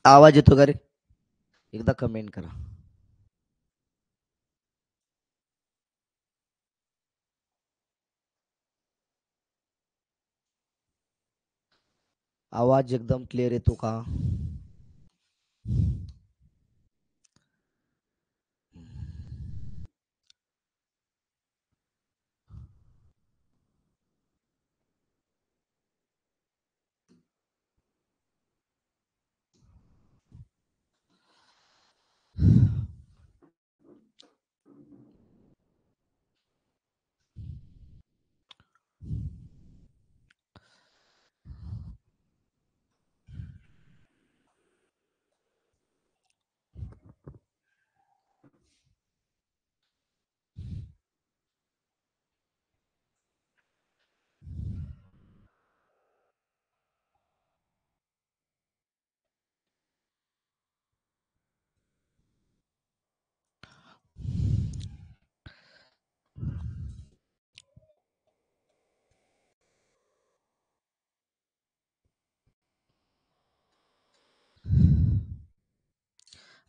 आवाज येतो का रे? एकदा कमेंट करा. आवाज एकदम क्लिअर येतो का?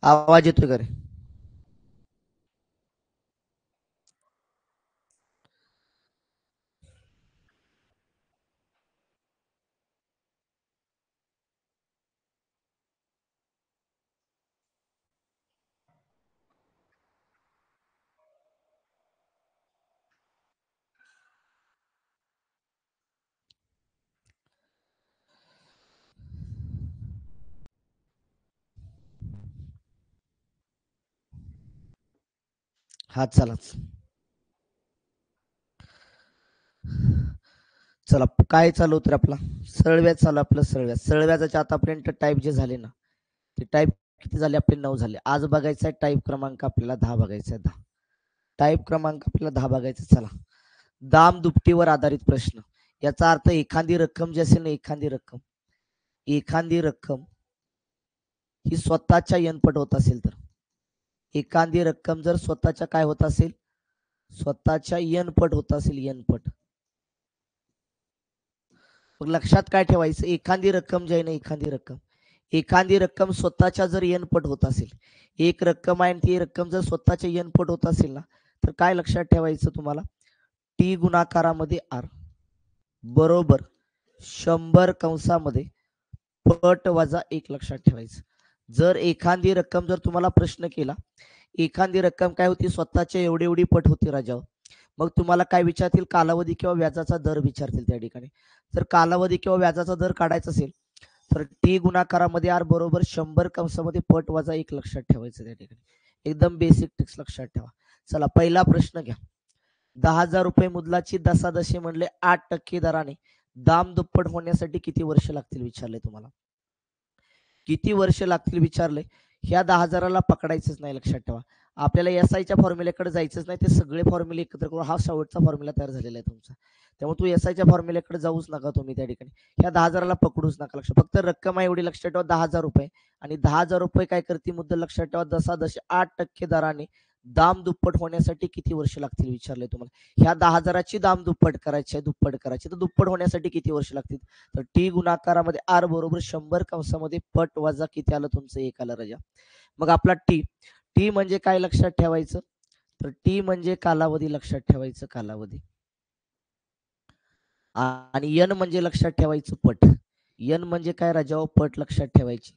आवाज येतोय का रे? हा चलाच. चला काय चालू तर आपला सरळ व्याज चालू आपलं सरळ व्याज. सरळ व्याजाचे आतापर्यंत टाईप जे झाले ना ते टाईप किती झाले आपले 9 झाले. आज बघायचा आहे टाईप क्रमांक आपल्याला 10 बघायचा आहे 10. टाईप क्रमांक आपल्याला 10 बघायचा. चला दाम दुपटीवर आधारित प्रश्न. याचा अर्थ एखादी रक्कम जी असेल ना एखादी रक्कम ही स्वतःच्या यनपट होत असेल तर एखादी रक्कम जर स्वतःच्या काय होत असेल स्वतःच्या यनपट होत असेल यनपट मग लक्षात काय ठेवायचं एखादी रक्कम जी आहे ना एखादी रक्कम स्वतःच्या जर यनपट होत असेल एक रक्कम आहे आणि ती रक्कम जर स्वतःच्या यनपट होत असेल ना तर काय लक्षात ठेवायचं तुम्हाला टी गुणाकारामध्ये आर बरोबर 100 कंसामध्ये पट वजा 1 लक्षात ठेवायचं. जर एखादी रक्कम जर तुम्हाला प्रश्न केला एखादी रक्कम काय होती स्वतःच्या एवढी एवढी पट होती राजावर मग तुम्हाला काय विचारतील कालावधी किंवा व्याजाचा दर विचारतील त्या ठिकाणी. जर कालावधी किंवा व्याजाचा दर काढायचा असेल तर टी गुणाकारामध्ये आर बरोबर 100 कंसामध्ये पट वजा 1 लक्षात ठेवायचं त्या ठिकाणी. एकदम बेसिक ट्रिक्स लक्षात ठेवा. चला पहिला प्रश्न घ्या. 10,000 रुपये मुदलाची दशादशे म्हणले 8% दराने दाम दुप्पट होण्यासाठी किती वर्ष लागतील विचारले तुम्हाला. किती वर्ष लागतील विचारले. ह्या 10,000ला पकडायचंच नाही लक्षात ठेवा. आपल्याला एसआयच्या फॉर्म्युल्याकडे जायचंच नाही. ते सगळे फॉर्म्युले एकत्र करून हा शेवटचा फॉर्म्युला तयार झालेला आहे तुमचा. त्यामुळे तू एसआयच्या फॉर्म्युल्याकडे जाऊच नका तुम्ही त्या ठिकाणी. ह्या 10,000ला पकडूच नका लक्षात. फक्त रक्कम आहे एवढी लक्षात ठेवा 10,000 रुपये आणि 10,000 रुपये काय करते मुद्दल लक्षात ठेवा दशादशे 8% दराने दाम दुप्पट होण्यासाठी किती वर्ष लागतील विचारले तुम्हाला. ह्या 10,000ची दाम दुप्पट करायची आहे दुप्पट करायची तर दुप्पट होण्यासाठी किती वर्ष लागतील तर टी गुणाकारामध्ये आर बरोबर 100 कंसामध्ये पट वजा किती आलं तुमचं 1 आलं राजा. मग आपला टी टी म्हणजे काय लक्षात ठेवायचं तर टी म्हणजे कालावधी लक्षात ठेवायचं कालावधी आणि यन म्हणजे लक्षात ठेवायचं पट. यन म्हणजे काय राजा पट लक्षात ठेवायची.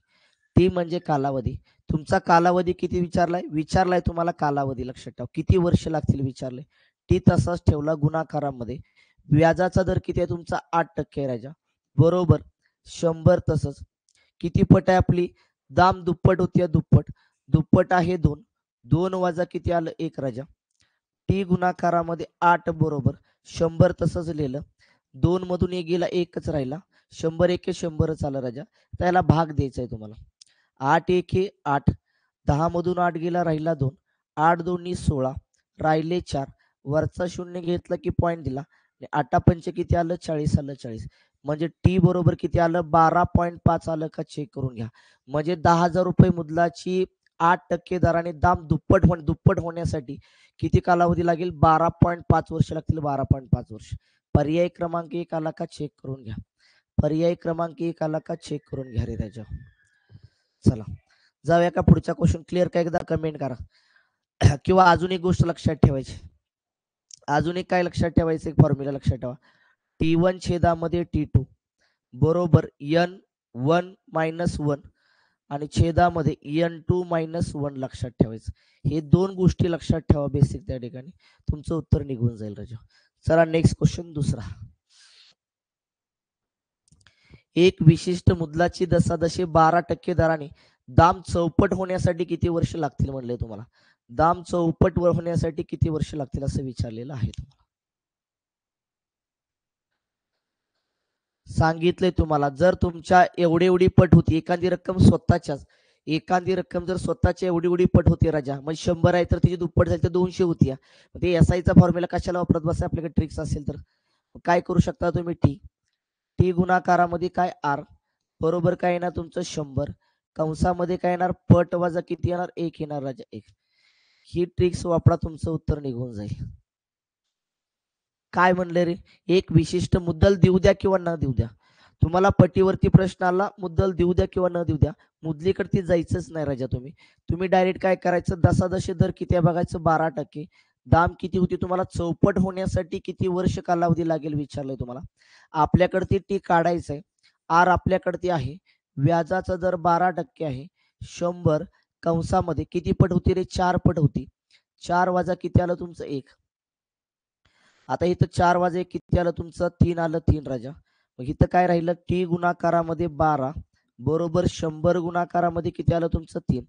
टी म्हणजे कालावधी. तुमचा कालावधी किती विचारलाय तुम्हाला कालावधी लक्षात ठेवा किती वर्ष लागतील विचारले. टी तसाच ठेवला गुणाकारामध्ये. व्याजाचा दर किती आहे तुमचा 8% राजा बरोबर 100 तसंच किती पट आहे आपली दाम दुप्पट होती दुप्पट दुप्पट आहे 2 2 वजा किती आलं 1 राजा. टी गुणाकारामध्ये 8 बरोबर 100 तसंच लिहिलं 2 मधून 1 गेला 1च राहिला 100 1 100च आलं राजा. त्याला भाग द्यायचा आहे तुम्हाला. 8 1 8 10 मधून 8 गेला राहिला 2 8 2 16 राहिले 4 वरचा शून्य घेतला की पॉईंट दिला 8 पंच किती आलं 40 आलं 40 म्हणजे टी बरोबर किती आलं 12.5 आलं का चेक करून घ्या. म्हणजे 10,000 रुपये मुदलाची 8% दराने दाम दुप्पट होण्यासाठी किती कालावधी लागेल 12.5 वर्ष लागतील 12.5 वर्ष. पर्याय क्रमांक 1 आला का चेक करून घ्या. पर्याय क्रमांक 1 आला का चेक करून घ्या रे राजा. चला जाऊया का पुढचा क्वेश्चन. क्लिअर का एकदा कमेंट करा. किंवा अजून एक गोष्ट लक्षात ठेवायची, अजून एक काय लक्षात ठेवायचं, एक फॉर्म्युला लक्षात ठेवा. T1 छेदामध्ये T2 बरोबर N1 - 1 आणि छेदामध्ये N2 - 1 लक्षात ठेवायचं. हे दोन गोष्टी लक्षात ठेवा बेसिक, त्या ठिकाणी तुमचं उत्तर निघून जाईल राजा. चला नेक्स्ट क्वेश्चन दुसरा. एक विशिष्ट मुद्दलाची दशादशे 12% दराने दाम चौपट होण्यासाठी किती वर्ष लागतील म्हणले तुम्हाला. दाम चौपट होण्यासाठी किती वर्ष लागतील असं विचारलेलं आहे तुम्हाला. सांगितलंय तुम्हाला, जर तुमच्या एवढी एवढी पट होती एखादी रक्कम स्वतःच्याच, एखादी रक्कम जर स्वतःच्या एवढी एवढी पट होती राजा, म्हणजे 100 आहे तर तिची दुप्पट झाली तर 200 होती. ते एसआयचा फॉर्म्युला कशाला वापरत बसा, आपल्याकडे ट्रिक्स असेल तर. काय करू शकता तुम्ही, टी गुणाकारामध्ये काय आर बरोबर काय येणार तुमचं 100, कंसामध्ये काय येणार पट वजा किती येणार 1 येणार राजा 1. ही ट्रिक्स वापरा, तुमचं उत्तर निघून जाईल. काय म्हणले रे, एक विशिष्ट मुद्दल देऊ द्या किंवा न देऊ द्या. तुम्हाला पटीवरती प्रश्न आला, मुद्दल देऊ द्या किंवा न देऊ द्या, मुदलीकडे जायचंच नाही राजा. तुम्ही डायरेक्ट काय करायचं, दशादशे दर किती आहे बघायचं 12%, दाम किती होती तुम्हाला चौपट होण्यासाठी किती वर्ष कालावधी लागेल विचारलंय तुम्हाला. आपल्याकडे टी काढायचंय, आर आपल्याकडे आहे, व्याजाचा दर 12% आहे, 100 कंसामध्ये किती पट होती रे 4 पट होती, 4 वजा किती आलं तुमचं 1. आता इथं 4 वाजे किती आलं तुमचं 3 आलं 3 राजा. मग इथं काय राहिलं टी गुणाकारामध्ये 12 बरोबर 100 गुणाकारामध्ये किती आलं तुमचं 3.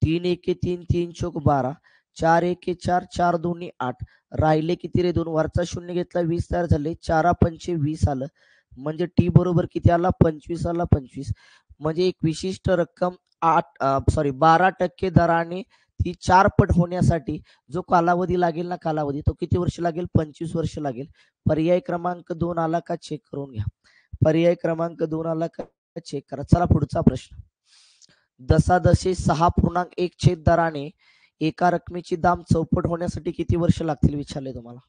3 एके 3, 3 चोक 12, 4 एके 4, 4 दोन्ही 8, राहिले किती रे 2, वरचा शून्य घेतला 20 तयार झाले, 4 पंचे 20 आलं. म्हणजे टी बरोबर किती आला 25 आला 25. म्हणजे एक विशिष्ट रक्कम 12% दराने ती 4 पट होण्यासाठी जो कालावधी लागेल ना, कालावधी तो किती वर्ष लागेल 25 वर्ष लागेल. पर्याय क्रमांक 2 आला का चेक करून घ्या. पर्याय क्रमांक 2 आला का चेक करा. चला पुढचा प्रश्न. दशादशे 6.1 छेद दराने एका रकमेची दाम चौपट होण्यासाठी किती वर्ष लागतील विचारले तुम्हाला.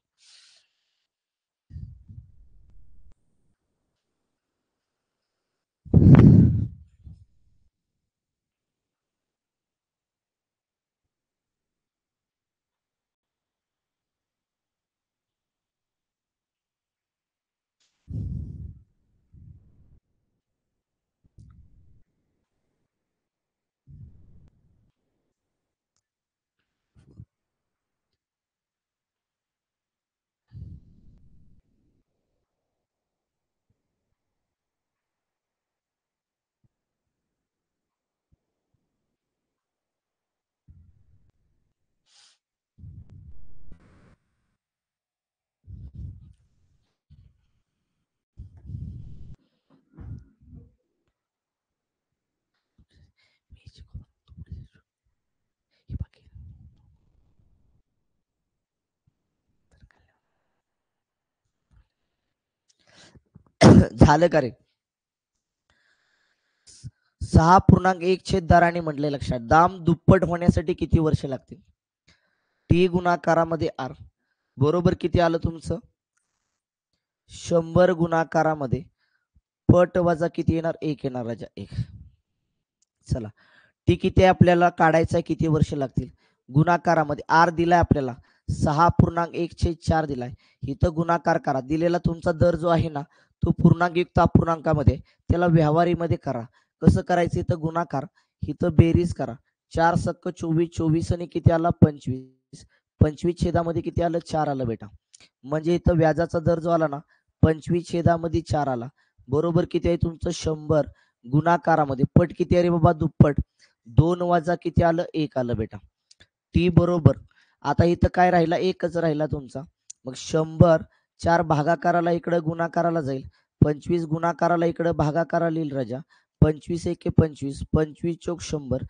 झालं का रे. 6.1 छेद दराने म्हटले लक्षात, दाम दुप्पट होण्यासाठी किती वर्ष लागतील. टी गुणाकारामध्ये आर बरोबर किती आलं तुमचं 100 गुणाकारामध्ये पट वजा किती येणार 1 येणार राजा 1. चला टी किती आपल्याला काढायचा किती वर्ष लागतील. गुणाकारामध्ये आर दिलाय आपल्याला 6.1/4 दिलाय, इथं गुणाकार करा. दिलेला तुमचा दर जो आहे ना तो पूर्णांक युक्त अपूर्णांकामध्ये, त्याला व्यवहारीमध्ये करा. कसं करायचं, इथं गुणाकार इथं बेरीज करा. 4 सक्क 24, 24 आणि किती आला 25, 25 छेदामध्ये किती आलं 4 आलं बेटा. म्हणजे इथं व्याजाचा दर जो आला ना 25 छेदामध्ये 4 आला बरोबर किती आहे तुमचं 100 गुणाकारामध्ये पट किती आहे रे बाबा दुप्पट, 2 वजा किती आलं 1 आलं बेटा. टी बरोबर आता इथं काय राहिला एकच राहिला तुमचा. मग 100 4 भागाकाराला इकडे गुणाकाराला जाईल, 25 गुणाकाराला इकडे भागाकाराला येईल राजा. 25 एके 25, 25 चोक 100,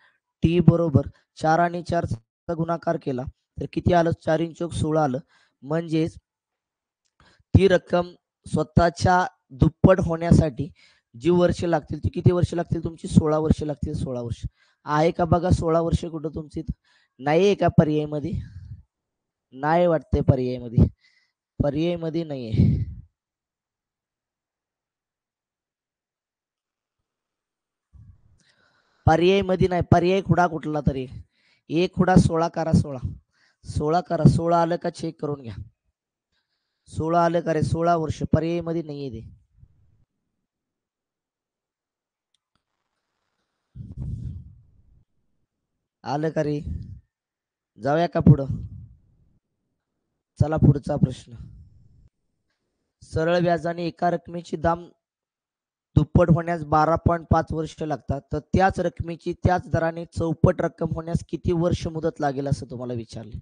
टी बरोबर 4 आणि 4 चा गुणाकार केला तर किती आलं 4 चोक 16 आलं. म्हणजेच ती रक्कम स्वतःच्या दुप्पट होण्यासाठी जी वर्ष लागतील ती किती वर्ष लागतील तुमची 16 वर्ष लागतील. 16 वर्ष आहे का बघा, 16 वर्ष कुठं तुमची नाही आहे का पर्यायमध्ये, नाही वाटते पर्यायमध्ये, पर्यायमध्ये नाहीये. पर्याय मध्ये नाही, पर्याय खुडा कुठला तरी. एक खुडा 16 करा, 16 16 करा. 16 आलं का चेक करून घ्या. 16 आलं का रे? 16 वर्ष पर्याय मध्ये नाहीये ते. आलं का रे? जाऊया का पुढं? चला पुढचा प्रश्न. सरळ व्याजाने एका रकमेची दाम दुप्पट होण्यास 12.5 वर्ष लागतात, तर त्याच रकमेची त्याच दराने चौपट रक्कम होण्यास किती वर्ष मुदत लागेल असं तुम्हाला विचारले.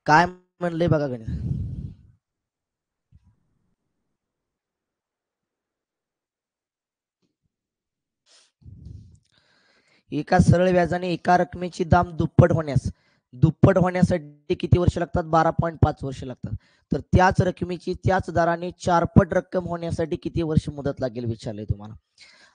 काय म्हणले बघा गणित. एका सरळ व्याजाने एका रकमेची दाम दुप्पट होण्यासाठी किती वर्ष लागतात? 12.5 वर्ष लागतात. तर त्याच रकमेची त्याच दराने चारपट रक्कम होण्यासाठी किती वर्ष मुदत लागेल विचारले तुम्हाला.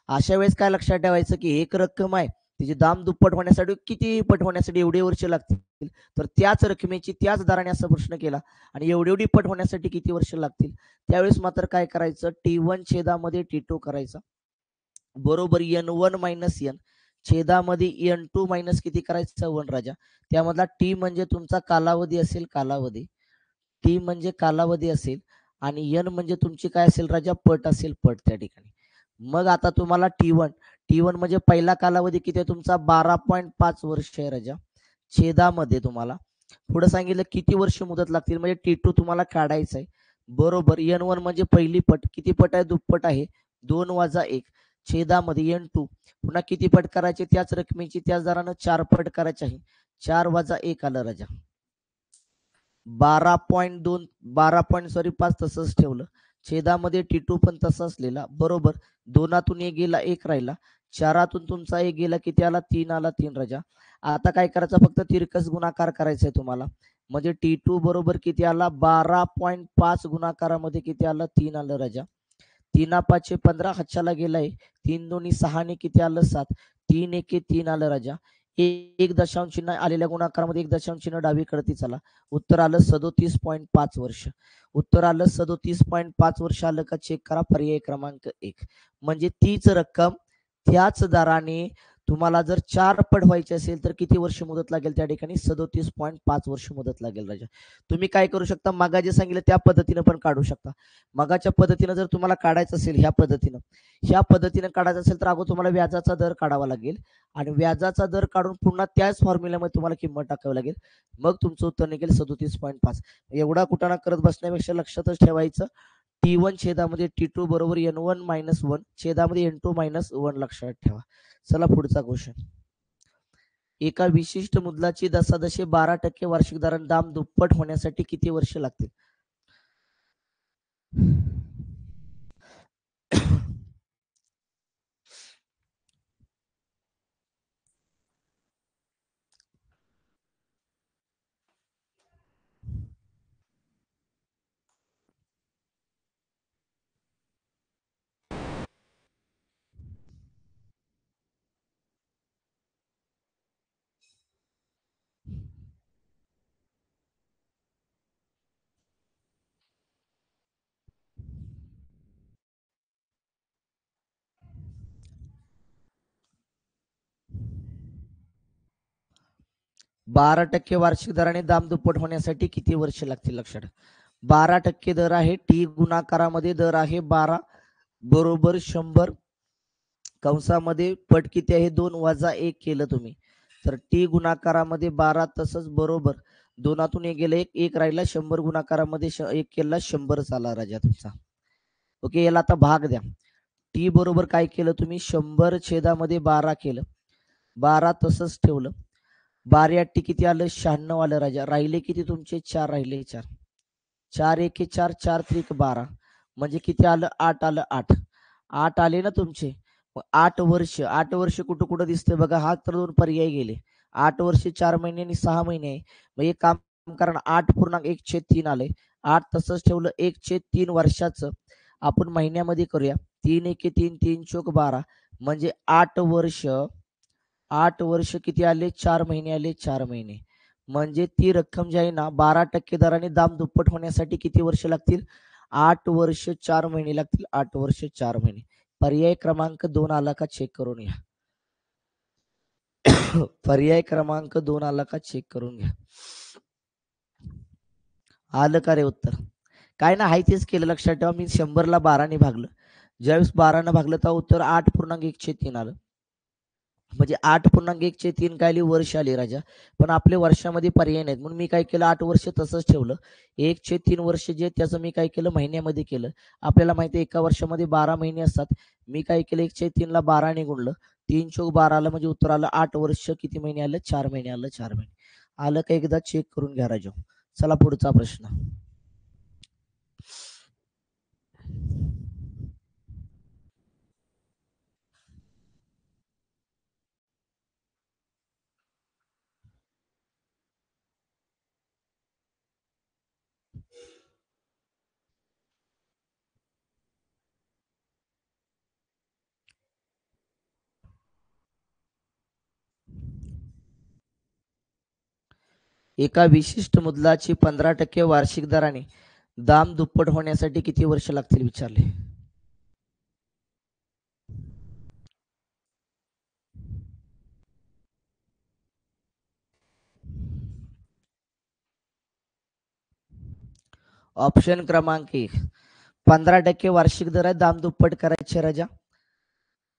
अशा वेळेस काय लक्षात ठेवायचं की एक रक्कम आहे, तिची दाम दुप्पट होण्यासाठी किती पट होण्यासाठी एवढे वर्ष लागतील, तर त्याच रकमेची त्याच दराने असा प्रश्न केला आणि एवढी पट होण्यासाठी किती वर्ष लागतील. त्यावेळेस मात्र काय करायचं, T1 छेदामध्ये T2 करायचा बरोबर N1 मायनस N छेदामध्ये N2 मायनस किती करायचं 1 राजा. त्यामधला टी म्हणजे तुमचा कालावधी असेल, कालावधी टी म्हणजे कालावधी असेल आणि एन म्हणजे तुमची काय असेल राजा, पट असेल, पट त्या ठिकाणी. मग आता तुम्हाला टी वन म्हणजे पहिला कालावधी किती आहे तुमचा 12.5 वर्ष आहे राजा. छेदामध्ये तुम्हाला पुढे सांगितलं किती वर्ष मुदत लागतील, म्हणजे T2 तुम्हाला काढायचं आहे बरोबर. N1 म्हणजे पहिली पट किती पट आहे, दुप्पट आहे, 2 वजा 1 छेदामध्ये N2 पुन्हा किती पट करायचे, त्याच रकमेची त्याच दरानं 4 पट करायचे आहे, 4 वजा 1 आलं राजा. 12.2 5 तसंच ठेवलं. छेदामध्ये T2 पण तसाच लिहिला बरोबर. 2तून 1 गेला 1 राहिला, 4तून तुमचा 1 गेला किती आला, 3 आला, 3 राजा. आता काय करायचं, फक्त तिरकस गुणाकार करायचा आहे तुम्हाला. म्हणजे T2 बरोबर किती आला, 12.5 गुणाकारामध्ये किती आलं, 3 आलं राजा. 3 5 15 हातच्याला गेलाय, 3 2 6 ने किती आलं, 7, 3 1 3 आलं राजा. एक दशांश चिन्ह आलेल्या गुणाकारामध्ये एक दशांश चिन्ह डावीकडे चला. उत्तर आलं 37.5 वर्ष. उत्तर आलं 37.5 वर्ष आलं का चेक करा, पर्याय क्रमांक 1. म्हणजे तीच रक्कम त्याच दराने तुम्हाला जर 4 पट व्हायचे असेल तर किती वर्ष मुदत लागेल, त्या ठिकाणी 37.5 वर्ष मुदत लागेल राजा. तुम्ही काय करू शकता, मागा जे सांगितलं त्या पद्धतीने पण काढू शकता. मगाच्या पद्धतीनं जर तुम्हाला काढायचं असेल ह्या पद्धतीनं काढायचं असेल तर अगोदर तुम्हाला व्याजाचा दर काढावा लागेल आणि व्याजाचा दर काढून पुन्हा त्याच फॉर्म्युल्यामध्ये तुम्हाला किंमत टाकावी लागेल, मग तुमचं उत्तर निघेल 37.5. एवढा कुटाणा करत बसण्यापेक्षा लक्षातच ठेवायचं T1 छेदामध्ये T2 बरोबर N1 मायनस 1 छेदामध्ये N2 मायनस 1 लक्षात ठेवा. चला पुढचा क्वेश्चन. एका विशिष्ट मुद्दलाची दशादशे 12% वार्षिक दराने दाम दुप्पट होण्यासाठी किती वर्ष लागतील. 12% वार्षिक दराने दाम दुप्पट होण्यासाठी किती वर्ष लागतील लक्षात. 12% दर आहे, टी गुणाकारामध्ये दर आहे 12 बरोबर 100 कंसामध्ये पट किती आहे 2 वजा 1 केलं तुम्ही तर टी गुणाकारामध्ये 12 तसंच बरोबर 2तून 1 गेलं 1 राहिला, 100 गुणाकारामध्ये 1 केला 100 झाला राजा तुमचा. ओके, याला आता भाग द्या. टी बरोबर काय केलं तुम्ही, 100 छेदामध्ये 12 केलं, 12 तसंच ठेवलं. 12 टी किती आलं, 96 आलं राजा. राहिले किती तुमचे, 4 राहिले, 4 4 1 4 4 3 12 म्हणजे किती आलं? 8 आलं. 8 आले ना तुमचे. 8 वर्ष, 8 वर्ष कुठं कुठं दिसतंय बघा. हा तर 2 पर्याय गेले. 8 वर्ष 4 महिने आणि 6 महिने आहे. मग एक काम करा ना, 8,1/3 आले. 8 तसंच ठेवलं. 1/3 वर्षाचं आपण महिन्यामध्ये करूया. 3 एके 3, 3 चोक 12 म्हणजे 8 वर्ष. 8 वर्ष किती आले? 4 महिने आले. 4 महिने म्हणजे ती रक्कम जी आहे ना 12% दराने दाम दुप्पट होण्यासाठी किती वर्ष लागतील? 8 वर्ष 4 महिने लागतील. 8 वर्ष 4 महिने. पर्याय क्रमांक 2 आला का चेक करून घ्या. पर्याय क्रमांक 2 आला का चेक करून घ्या. आलं का रे उत्तर? काय ना हाय तेच केलं. लक्षात ठेवा, मी 100ला 12ने भागलं. ज्यावेळेस 12ने भागलं तेव्हा उत्तर 8,1/3 आलं. म्हणजे 8,1/3 काय आली? वर्ष आली राजा. पण आपले वर्षामध्ये पर्याय नाहीत म्हणून मी काय केलं? 8 वर्ष तसंच ठेवलं. 1/3 वर्ष जे त्याचं मी काय केलं? महिन्यामध्ये केलं. आपल्याला माहिती आहे एका वर्षामध्ये 12 महिने असतात. मी काय केलं? 1/3ला 12ने गुणलं. 3 चोक 12 आलं म्हणजे उत्तर आलं 8 वर्ष किती महिने आलं? 4 महिने आलं. 4 महिने आलं का? एकदा चेक करून घ्या राजा. चला पुढचा प्रश्न. एका विशिष्ट मुदलाची 15% वार्षिक दराने दाम दुप्पट होण्यासाठी किती वर्ष लागतील विचारले. ऑप्शन क्रमांक 1 15% वार्षिक दर आहे. दाम दुप्पट करायचे राजा.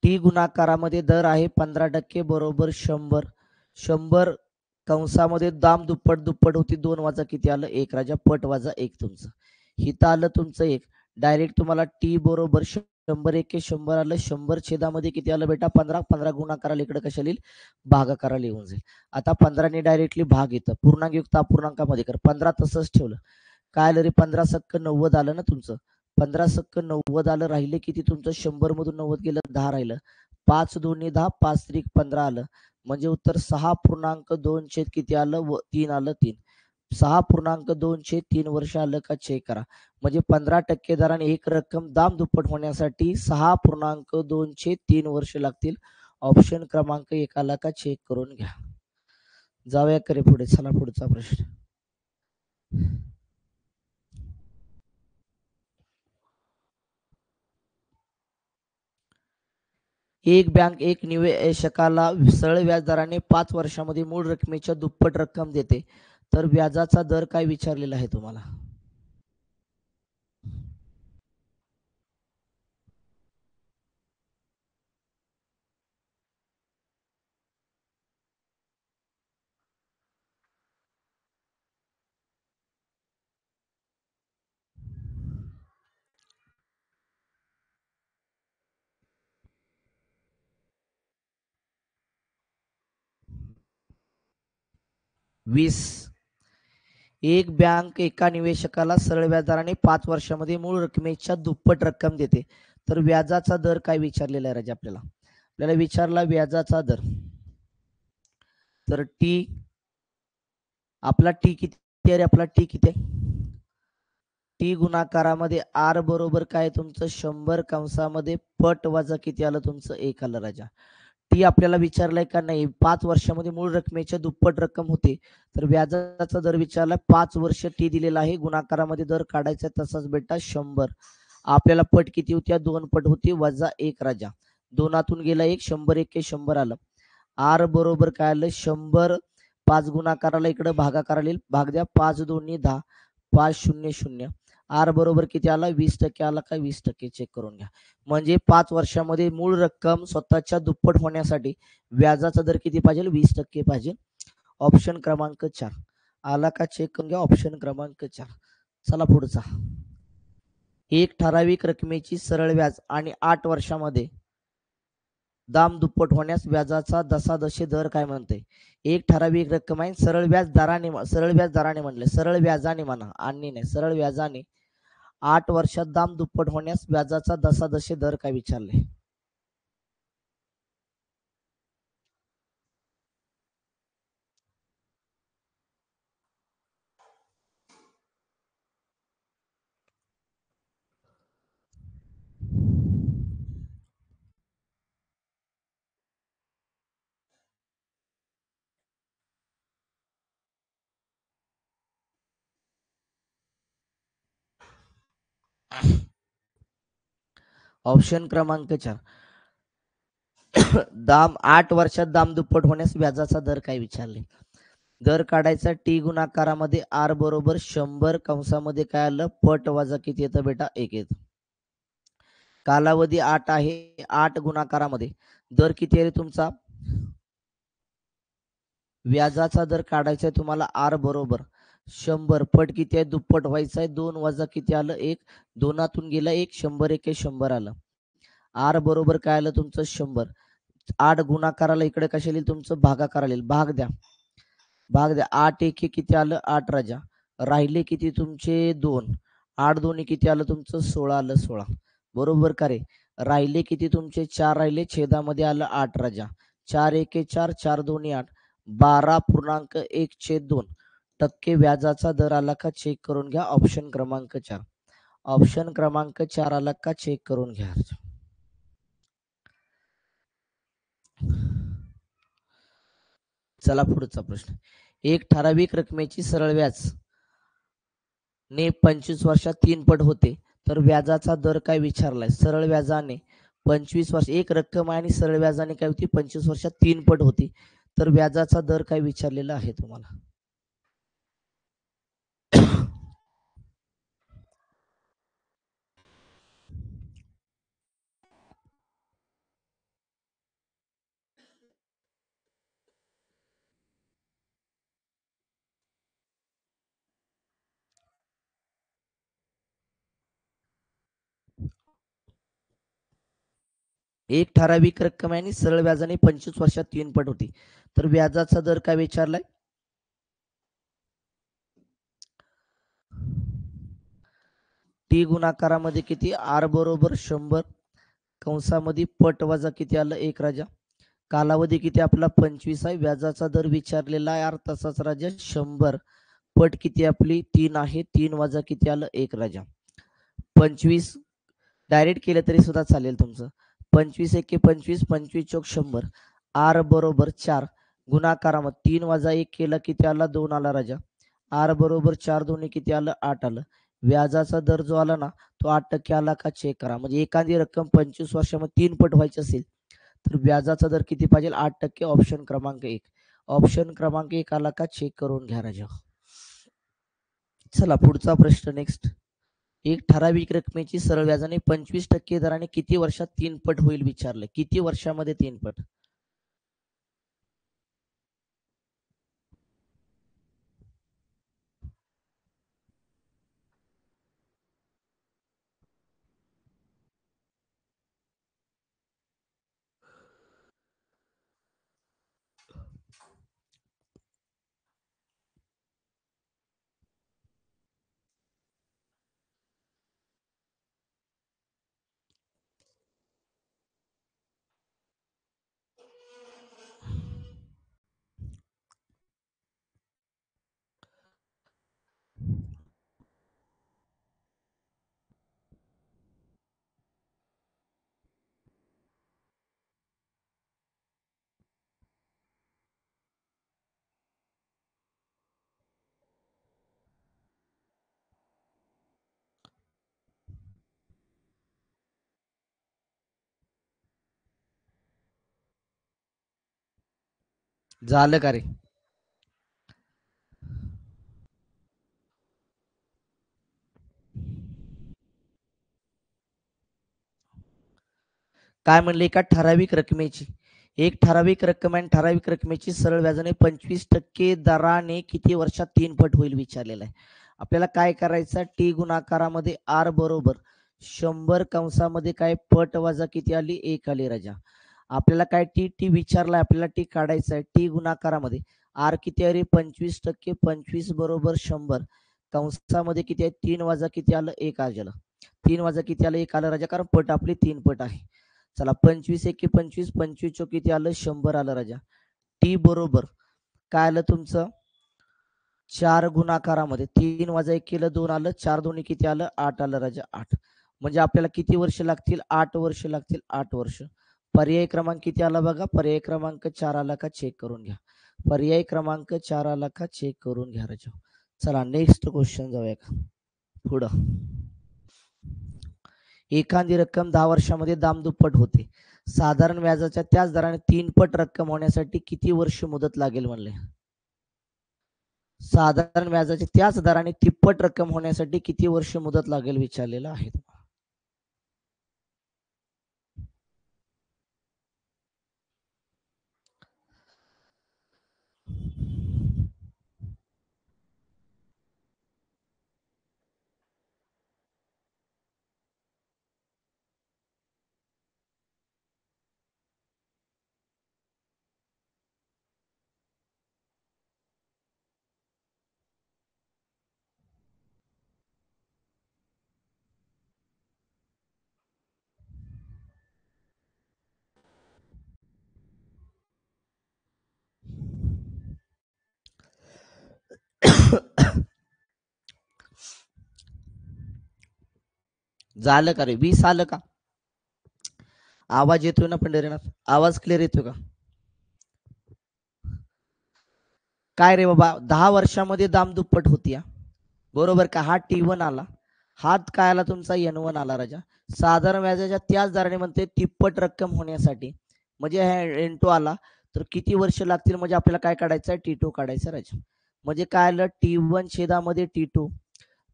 टी गुणाकारामध्ये दर आहे 15% बरोबर 100. 100 कंसामध्ये दाम दुप्पट दुप्पट होती. 2 वाजा किती आलं? 1 राजा. पट वाजा 1 तुमचं. हिथं आलं तुमचं 1. डायरेक्ट तुम्हाला टी बरोबर 100 एके 100 आलं. 100 छेदामध्ये किती आलं बेटा? 15. 15 गुणाकाराला इकडे कशा लिहिल? भागाकाराला येऊन जाईल. आता 15ने डायरेक्टली भाग येतं. पूर्णांकयुक्त अपूर्णांकामध्ये कर. 15 तसंच ठेवलं. काय आलं रे? 15 सक्क 90 आलं ना तुमचं. 15 सक्क 90 आलं. राहिले किती तुमचं? 100 मधून 90 गेलं 10 राहिलं. 5 दोन्ही 10, 5 त्रिक 15 आलं. म्हणजे उत्तर 6.2 छेद किती आलं? 3 आलं. 3 6.2 छेद 3 वर्ष आलं का? चेक करा. म्हणजे 15% दराने एक रक्कम दाम दुप्पट होण्यासाठी 6.2 छेद 3 वर्ष लागतील. ऑप्शन क्रमांक 1 आला का? चेक करून घ्या. जाऊया करे पुढे. चला पुढचा प्रश्न. एक बँक एक निवेशकाला सरळ व्याजदराने 5 वर्षामध्ये मूळ रकमेच्या दुप्पट रक्कम देते. तर व्याजाचा दर काय विचारलेला आहे तुम्हाला? वीस. एक बँक एका निवेशकाला सरळ व्याजदराने 5 वर्षामध्ये मूळ रकमेच्या दुप्पट रक्कम देते. तर व्याजाचा दर काय विचारलेला आहे राजा आपल्याला? आपल्याला विचारला व्याजाचा दर. तर टी आपला टी किती आहे? आपला टी किती आहे? टी गुणाकारामध्ये आर बरोबर काय तुमचं? 100 कंसामध्ये पट वजा किती आलं तुमचं? 1 आलं राजा. टी आपल्याला विचारलंय का? नाही. 5 वर्षामध्ये मूळ रकमेच्या दुप्पट रक्कम होते. तर व्याजाचा दर विचारला. 5 वर्ष टी दिलेला आहे. गुणाकारामध्ये दर काढायचा तसाच बेटा 100. आपल्याला पट किती होत्या? 2 पट होती वजा 1 राजा. 2तून गेला 1. 100 एके 100 आलं. आर बरोबर काय आलं? 100. 5 गुणाकाराला इकडे भागाकाराला येईल. भाग द्या. 5 दोन्ही 10. 5 0 0. आर बरोबर किती आला? 20% आला का? 20% चेक करून घ्या. म्हणजे 5 वर्षामध्ये मूळ रक्कम स्वतःच्या दुप्पट होण्यासाठी व्याजाचा दर किती पाहिजे? 20% पाहिजे. ऑप्शन क्रमांक 4 आला का? चेक करून घ्या. ऑप्शन क्रमांक 4. चला पुढचा. एक ठराविक रकमेची सरळ व्याज आणि 8 वर्षामध्ये दाम दुप्पट होण्यास व्याजाचा दशादशी दर काय म्हणते? एक ठराविक रक्कम आहे. सरळ व्याज दराने म्हणले. सरळ व्याजाने म्हणा आणि नाही. सरळ व्याजाने 8 वर्षात दाम दुप्पट होण्यास व्याजाचा दसादशे दर काय विचारले? ऑप्शन क्रमांक 4. दाम 8 वर्षात दाम दुप्पट होण्यास व्याजाचा दर काय विचारले? दर काढायचा टी गुणाकारामध्ये आर बरोबर 100 कंसामध्ये काय आलं पट वजा किती येतं बेटा 1 येतं. कालावधी 8 आहे, 8 गुणाकारामध्ये दर किती आहे तुमचा? व्याजाचा दर काढायचा आहे तुम्हाला आर बरोबर 100 पट किती आहे दुप्पट व्हायचं आहे 2 वजा किती आलं 1 दोनातून गेलं 1 100 1 100 आलं. आर बरोबर काय आलं तुमचं 100. 8 गुणाकाराला इकडे कशा लिहिलं तुमचं भागाकाराला लिहिलं भाग द्या. भाग द्या 8 1 किती आलं 8 राजा राहिले किती तुमचे 2 8 दोन्ही किती आलं तुमचं 16 आलं 16 बरोबर का रे राहिले किती तुमचे 4 राहिले छेदामध्ये आलं 8 राजा 4 1 4 4 दोन्ही 8 12.1/2% व्याजाचा दर आला का चेक करून घ्या ऑप्शन क्रमांक 4. ऑप्शन क्रमांक 4 आला का चेक करून घ्या. चला पुढचा प्रश्न. एक ठराविक रकमेची सरळ व्याज ने 25 वर्षात 3 पट होते तर व्याजाचा दर काय विचारलाय? सरळ व्याजाने 25 वर्ष एक रक्कम आहे आणि सरळ व्याजाने काय होती 25 वर्षात 3 पट होती तर व्याजाचा दर काय विचारलेला आहे तुम्हाला? एक ठराविक रक्कम आहे आणि सरळ व्याजाने 25 वर्षात 3 पट होती तर व्याजाचा दर काय विचारलाय? टी गुणाकारामध्ये किती आर बरोबर 100 कंसामध्ये पट वजा किती आलं 1 राजा कालावधी किती आपला 25 आहे व्याजाचा दर विचारलेला आहे अर्थ तसाच राजा 100 पट किती आपली 3 आहे 3 वजा किती आलं 1 राजा 25 डायरेक्ट केलं तरी सुद्धा चालेल तुमचं 25 एके 25 25 चौक 100 आर बरोबर 4 गुणाकारामध्ये 3 वजा 1 केला किती आला 2 आला राजा आर बरोबर 4 दोन्ही किती आलं 8 आलं व्याजाचा दर जो आला ना तो 8% आला का चेक करा म्हणजे एखादी रक्कम 25 वर्षामध्ये 3 पट व्हायची असेल तर व्याजाचा दर किती पाहिजे 8% ऑप्शन क्रमांक 1 ऑप्शन क्रमांक 1 आला का चेक करून घ्या राजा. चला पुढचा प्रश्न नेक्स्ट. एक ठराविक रकमेची सरळ व्याजाने 25% दराने किती वर्षात 3 पट होईल विचारलं किती वर्षामध्ये 3 पट? झालं का रे? काय म्हणले एका ठराविक रकमेची एक ठराविक रक्कम आणि ठराविक रकमेची सरळ व्याजाने 25% दराने किती वर्षात 3 पट होईल विचारलेलं आहे. आपल्याला काय करायचं टी गुणाकारामध्ये आर बरोबर 100 कंसामध्ये काय पट वजा किती आली 1 आली राजा आपल्याला काय टी टी विचारलाय आपल्याला टी काढायचा आहे टी गुणाकारामध्ये आर किती आहे रे 25% 25 बरोबर 100 कंसामध्ये किती आहे 3 वजा किती आलं 1 आलं. 3 वजा किती आलं 1 आलं राजा, कारण पट आपली 3 पट आहे. चला 25 एके 25, 25 चोक किती आलं 100 आलं राजा. टी बरोबर काय आलं तुमचं 4 गुणाकारामध्ये 3 वजा 1 केलं 2 आलं, 4 दोन्ही किती आलं 8 आलं राजा 8. म्हणजे आपल्याला किती वर्ष लागतील 8 वर्ष लागतील 8 वर्ष. पर्याय क्रमांक किती आला बघा, पर्याय क्रमांक 4 आला का चेक करून घ्या. पर्याय क्रमांक 4 आला का चेक करून घ्या राजा. चला नेक्स्ट क्वेश्चन जाऊया का पुढं. एखादी रक्कम 10 वर्षामध्ये दामदुप्पट होते. साधारण व्याजाच्या त्याच दराने 3 पट रक्कम होण्यासाठी किती वर्ष मुदत लागेल म्हणले. साधारण व्याजाच्या त्याच दराने तिप्पट रक्कम होण्यासाठी किती वर्ष मुदत लागेल विचारलेलं आहे. झालं का रे 20 आलं का. आवाज येतोय ना पंढरीनाथ, आवाज क्लिअर येतोय का. काय रे बाबा 10 वर्षामध्ये दाम दुप्पट होती बरोबर का. हा T1 आला, हात काय आला तुमचा N1 आला राजा. साधारण व्याजाच्या त्याच दराने म्हणते तिप्पट रक्कम होण्यासाठी म्हणजे हा N2 आला तर किती वर्ष लागतील, म्हणजे आपल्याला काय काढायचं आहे T2 काढायचं राजा. म्हणजे काय आलं T1 छेदामध्ये T2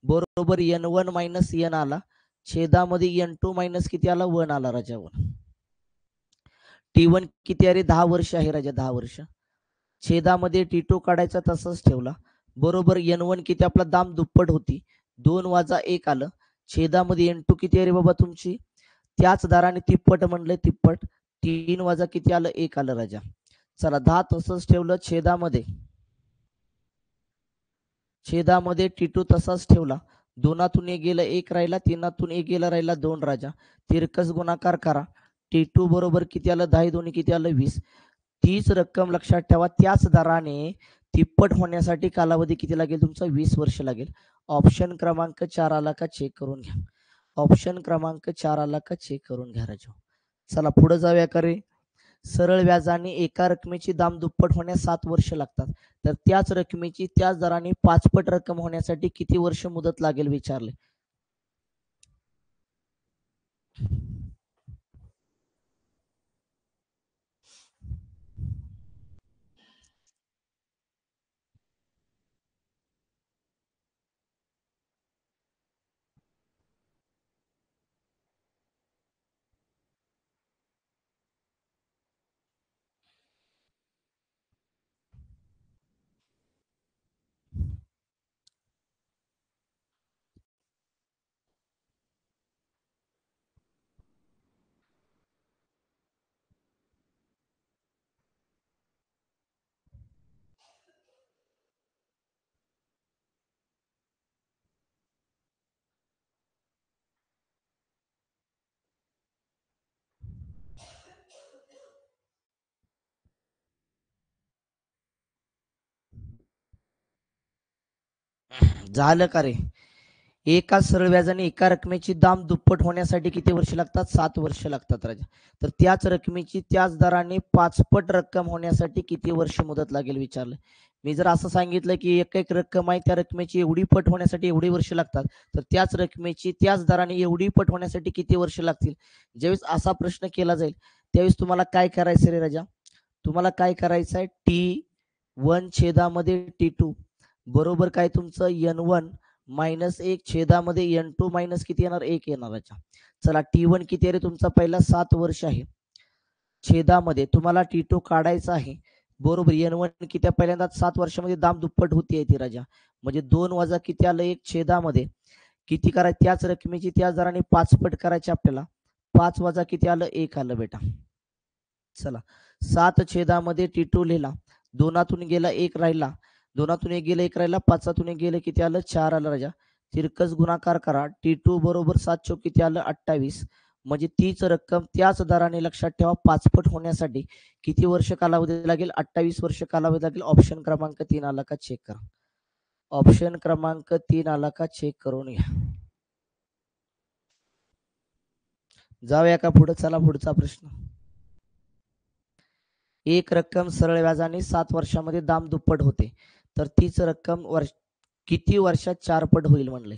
बरोबर N1 मायनस N आला, छेदामध्ये N2 मायनस किती आला 1 आला राजा 1. T1 किती अरे 10 वर्ष आहे राजा 10 वर्ष. छेदामध्ये T2 काढायचा तसंच ठेवला बरोबर. N1 किती आपला दाम दुप्पट होती 2 वाजा 1 आलं, छेदामध्ये N2 किती आहे रे बाबा तुमची त्याच दराने तिप्पट म्हणले तिप्पट 3 वाजा किती आलं 1 आलं राजा. चला 10 तसंच ठेवलं, छेदामध्ये T2 तसाच ठेवला, दोनातून एक गेलं 1 राहिला, तीनातून 1 गेला राहिला 2 राजा. तिरकस गुणाकार करा, T2 बरोबर किती आलं 10 दोन्ही किती आलं 20. तीच रक्कम लक्षात ठेवा त्याच दराने तिप्पट होण्यासाठी कालावधी किती लागेल तुमचा 20 वर्ष लागेल. ऑप्शन क्रमांक 4 आला का चेक करून घ्या. ऑप्शन क्रमांक 4 आला का चेक करून घ्या राजा. चला पुढे जाऊया का रे. सरळ व्याजाने एका रकमेची दाम दुप्पट होण्यास 7 वर्ष लागतात, तर त्याच रकमेची त्याच दराने 5 पट रक्कम होण्यासाठी किती वर्ष मुदत लागेल विचारले. झालं का रे. एका सरळ व्याजाने एका रकमेची दाम दुप्पट होण्यासाठी किती वर्ष लागतात 7 वर्ष लागतात राजा. तर त्याच रकमेची त्याच दराने 5 पट रक्कम होण्यासाठी किती वर्ष मुदत लागेल विचारलं. मी जर असं सांगितलं की एक रक्कम आहे त्या रकमेची एवढी पट होण्यासाठी एवढी वर्ष लागतात, तर त्याच रकमेची त्याच दराने एवढी पट होण्यासाठी किती वर्ष लागतील. ज्यावेळेस असा प्रश्न केला जाईल त्यावेळेस तुम्हाला काय करायचं रे राजा, तुम्हाला काय करायचं आहे T1 छेदामध्ये T2 बरोबर काय तुमचं N1 मायनस 1 छेदामध्ये N2 मायनस किती येणार 1 येणार. चला T1 किती आहे रे तुमचा पहिला 7 वर्ष आहे, छेदामध्ये तुम्हाला T2 काढायचा आहे बरोबर. N1 किती पहिल्यांदा 7 वर्षामध्ये दाम दुप्पट होती आहे ती राजा, म्हणजे 2 वजा किती आलं 1 छेदामध्ये किती करायचं त्याच रकमेची त्याच दराने 5 पट करायचे आपल्याला. 5 वजा किती आलं 1 आलं बेटा. चला 7 छेदामध्ये T2 लिहिला, दोनातून गेला 1 राहिला, दोनातून एक गेलं एक राहिला, पाचातून एक गेलं किती आलं 4 आलं राजा. तिरकस गुणाकार करा. T2 बरोबर 7 चोक किती आलं 28. म्हणजे तीच रक्कम त्याच दराने लक्षात ठेवा 5 पट होण्यासाठी किती वर्ष कालावधी लागेल 28 वर्ष कालावधी लागेल. ऑप्शन क्रमांक 3 आला का चेक करा. ऑप्शन क्रमांक 3 आला का चेक करून घ्या. जाऊया का पुढे. चला पुढचा प्रश्न. एक रक्कम सरळ व्याजाने 7 वर्षामध्ये दाम दुप्पट होते तर तीच रक्कम किती वर्षात 4 पट होईल म्हणले.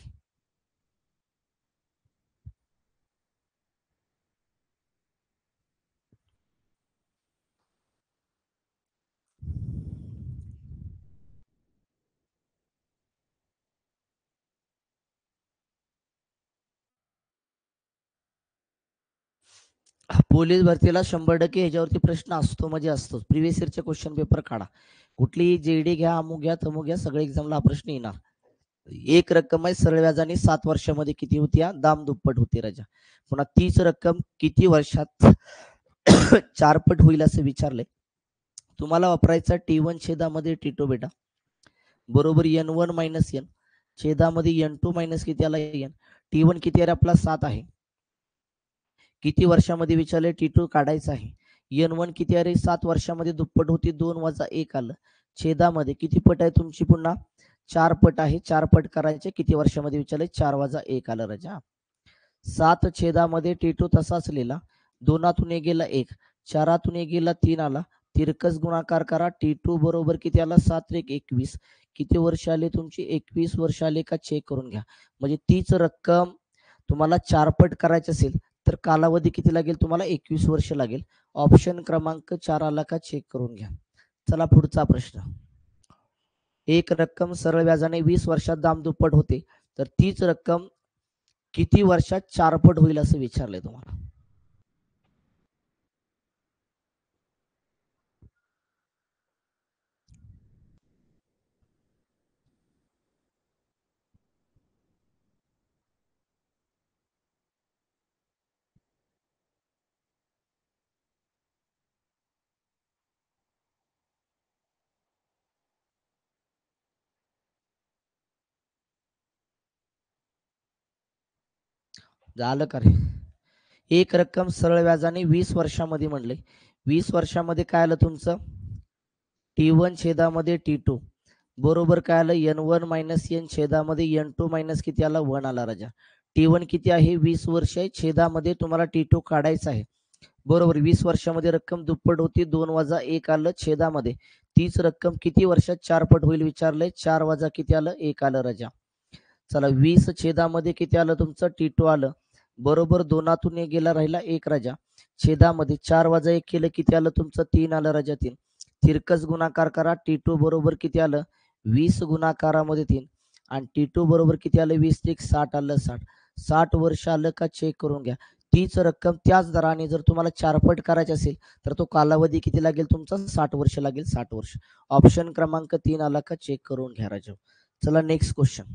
पोलीस भरतीला 100% ह्याच्यावरती प्रश्न असतो म्हणजे असतो. प्रिव्हियस इयरचे क्वेश्चन पेपर काढा. कुठलीही जेडी घ्या, अमुक घ्या, तमुक घ्या, सगळे एक्झामला हा प्रश्न येणार. एक रक्कम आहे सरळ व्याजाने 7 वर्षामध्ये किती होती, दाम दुप्पट होते राजा. पुन्हा तीच रक्कम किती वर्षात 4 पट होईल असं विचारलंय. तुम्हाला वापरायचा T1 छेदामध्ये T2 बेटा बरोबर N1 मायनस N छेदामध्ये N2 मायनस किती आला N. T1 किती आहे आपला 7 आहे. किती वर्षामध्ये विचारले T2 काढायचं आहे. N1 किती आहे 7 वर्षामध्ये दुप्पट होती 2 वजा 1 आलं. छेदामध्ये किती पट आहे तुमची पुन्हा 4 पट आहे. 4 पट करायचे किती वर्षामध्ये विचारले 4 वजा 1 आलं राजा. 7 छेदामध्ये T2 तसाच लिहिला. 2तून एक गेला 1 4तून एक गेला 3 आला. तिरकस गुणाकार करा. T2 बरोबर किती आला 7 1 21. किती वर्ष आले तुमची 21 वर्ष आले का चेक करून घ्या. म्हणजे तीच रक्कम तुम्हाला 4 पट करायची असेल तर कालावधी किती लागेल तुम्हाला 21 वर्ष लागेल. ऑप्शन क्रमांक 4 आला का चेक करून घ्या. चला पुढचा प्रश्न. एक रक्कम सरळ व्याजाने 20 वर्षात दाम दुप्पट होते तर तीच रक्कम किती वर्षात 4 पट होईल असं विचारलंय तुम्हाला. झालं का रे. एक रक्कम सरळ व्याजाने 20 वर्षामध्ये म्हणले. 20 वर्षामध्ये काय आलं तुमचं T1 छेदामध्ये T2 बरोबर काय आलं N1 मायनस N छेदामध्ये N2 मायनस किती आला 1 आला राजा. T1 किती आहे 20 वर्ष आहे. छेदामध्ये तुम्हाला T2 काढायचा आहे. बरोबर 20 वर्षामध्ये रक्कम दुप्पट होती 2 वजा 1 आलं छेदामध्ये. तीच रक्कम किती वर्षात 4 पट होईल विचारलंय. 4 वजा किती आलं 1 आलं राजा. चला 20 छेदामध्ये किती आलं तुमचं T2 आलं. बरोबर 2तून एक गेला राहिला 1 राजा. छेदामध्ये 4 वजा 1 केलं किती आलं तुमचं 3 आलं राजा 3. तिरकस गुणाकार करा. T2 बरोबर किती आलं 20 गुणाकारामध्ये 3 आणि T2 बरोबर किती आलं 20 1 60 आलं 60. 60 वर्ष आलं का चेक करून घ्या. तीच रक्कम त्याच दराने जर तुम्हाला 4 पट करायचे असेल तर तो कालावधी किती लागेल तुमचा 60 वर्ष लागेल 60 वर्ष. ऑप्शन क्रमांक 3 आला का चेक करून घ्या राजा. चला नेक्स्ट क्वेश्चन.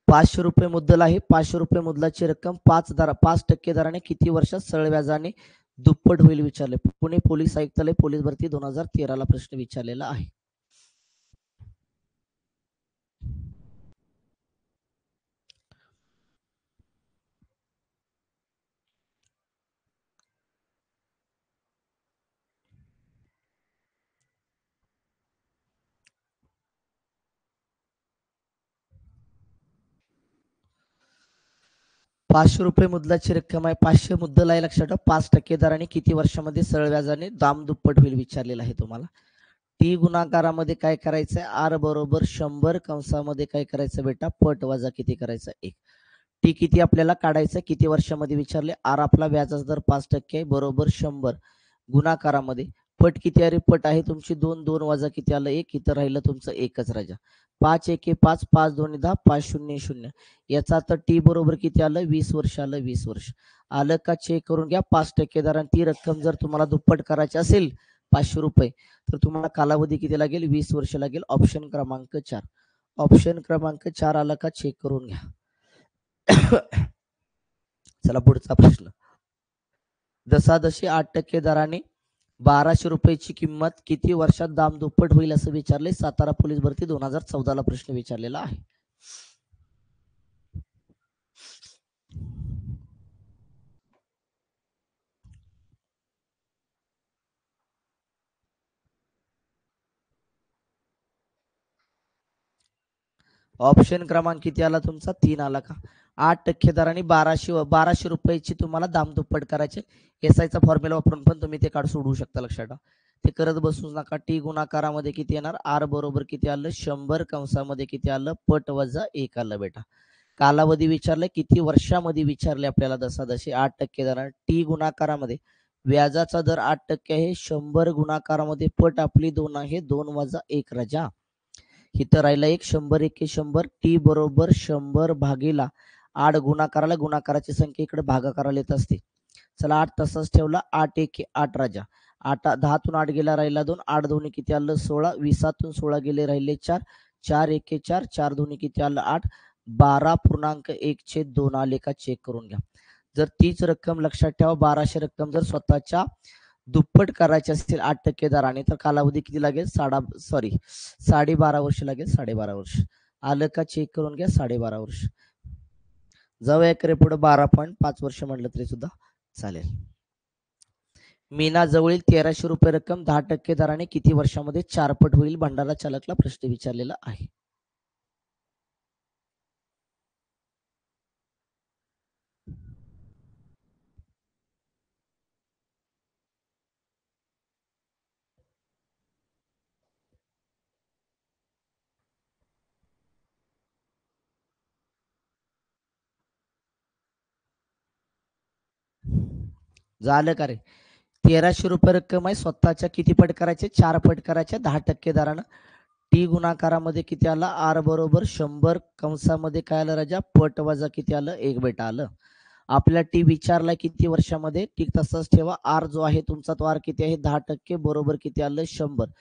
500 रुपये मुद्दल आहे. 500 रुपये मुद्दलाची रक्कम 5% दराने किती वर्षात सरळ व्याजाने दुप्पट होईल विचारले. पुणे पोलीस आयुक्तालय पोलीस भरती 2013 ला प्रश्न विचारलेला आहे. ₹500 मुद्दलाची रक्कम आहे. 500 मुद्दल आहे लक्षात ठेवा. 5% दराने किती वर्षामध्ये सरळ व्याजाने दाम दुप्पट होईल विचारलेलं आहे तुम्हाला. टी गुणाकारामध्ये काय करायचंय आर बरोबर 100 कंसामध्ये काय करायचं बेटा पट वजा किती करायचं 1. टी किती आपल्याला काढायचं किती वर्षामध्ये विचारले. आर आपला व्याजाचा दर 5% आहे बरोबर 100 गुणाकारामध्ये पट किती आहे पट आहे तुमची 2 2 वजा किती आलं 1 इथं राहिलं तुमचं एकच राजा. 5 1 5 5 2 10 5 0 0 याचा आता टी बरोबर किती आलं 20 वर्ष आलं 20 वर्ष आलं का चेक करून घ्या. 5% दराने ती रक्कम जर तुम्हाला दुप्पट करायची असेल 500 रुपये तर तुम्हाला कालावधी किती लागेल 20 वर्ष लागेल. ऑप्शन क्रमांक 4. ऑप्शन क्रमांक 4 आला का चेक करून घ्या. चला पुढचा प्रश्न. जसा जशी 8% दराने 1200 रुपयाची किंमत किती वर्षात दाम दुप्पट होईल असं विचारले. सातारा पोलीस भरती 2014 प्रश्न विचारलेला आहे. ऑप्शन क्रमांक किती आला तुमचा? 3 आला का? 8% दराने 1200 रुपयाची तुम्हाला दाम दुप्पट करायचे. एसआयचा फॉर्म्युला वापरून पण तुम्ही ते कार्ड सोडवू शकता. लक्षात ठेवा. ते करत बसूच नका. टी गुणाकारामध्ये किती येणार? आर बरोबर किती आलं? 100 कंसामध्ये किती आलं? पट वजा 1 आलं बेटा. कालावधी विचारले, किती वर्षामध्ये विचारले आपल्याला दसादशी. 8% दराने टी गुणाकारामध्ये व्याजाचा दर 8% आहे. 100 गुणाकारामध्ये पट आपली 2 आहे. 2 वजा 1 राजा. इथं राहिला एक. 100 एके 100. टी बरोबर 100 भागीला 8 गुणाकाराला गुणाकाराची संख्या इकडे भागाकाराला येत असते. चला 8 तसाच ठेवला. 8 एके 8 राजा. 10 8 गेला राहिला 2. 8 दोन्ही किती आलं? 16. 20 16 गेले राहिले 4. 4 एके 4. 4 दोन्ही किती आलं? 8. 12.1/2 आले का चेक करून घ्या. जर तीच रक्कम लक्षात ठेवा, 1200 रक्कम जर स्वतःच्या दुप्पट करायचे असतील 8% दराने तर कालावधी किती लागेल? 12.5 वर्ष लागेल. 12.5 वर्ष आलं का? चेक करून घ्या. 12.5 वर्ष. जाऊया इकडे पुढे 12.5 वर्ष म्हटलं तरी सुद्धा चालेल. मीना जवळील 1300 रुपये रक्कम 10% दराने किती वर्षामध्ये 4 पट होईल? भंडारा चालकला प्रश्न विचारलेला आहे. झालं का रे? 1300 रुपये रक्कम आहे. स्वतःच्या किती पट करायचे? 4 पट करायचे 10% दरानं. टी गुणाकारामध्ये किती आला? आर बरोबर 100 कंसामध्ये काय आलं राजा? पट वजा किती आलं? 1 बेटा आलं. आपल्या टी विचारलाय किती वर्षामध्ये? टी तसंच ठेवा. आर जो आहे तुमचा तो आर किती आहे? 10% बरोबर किती आलं? 100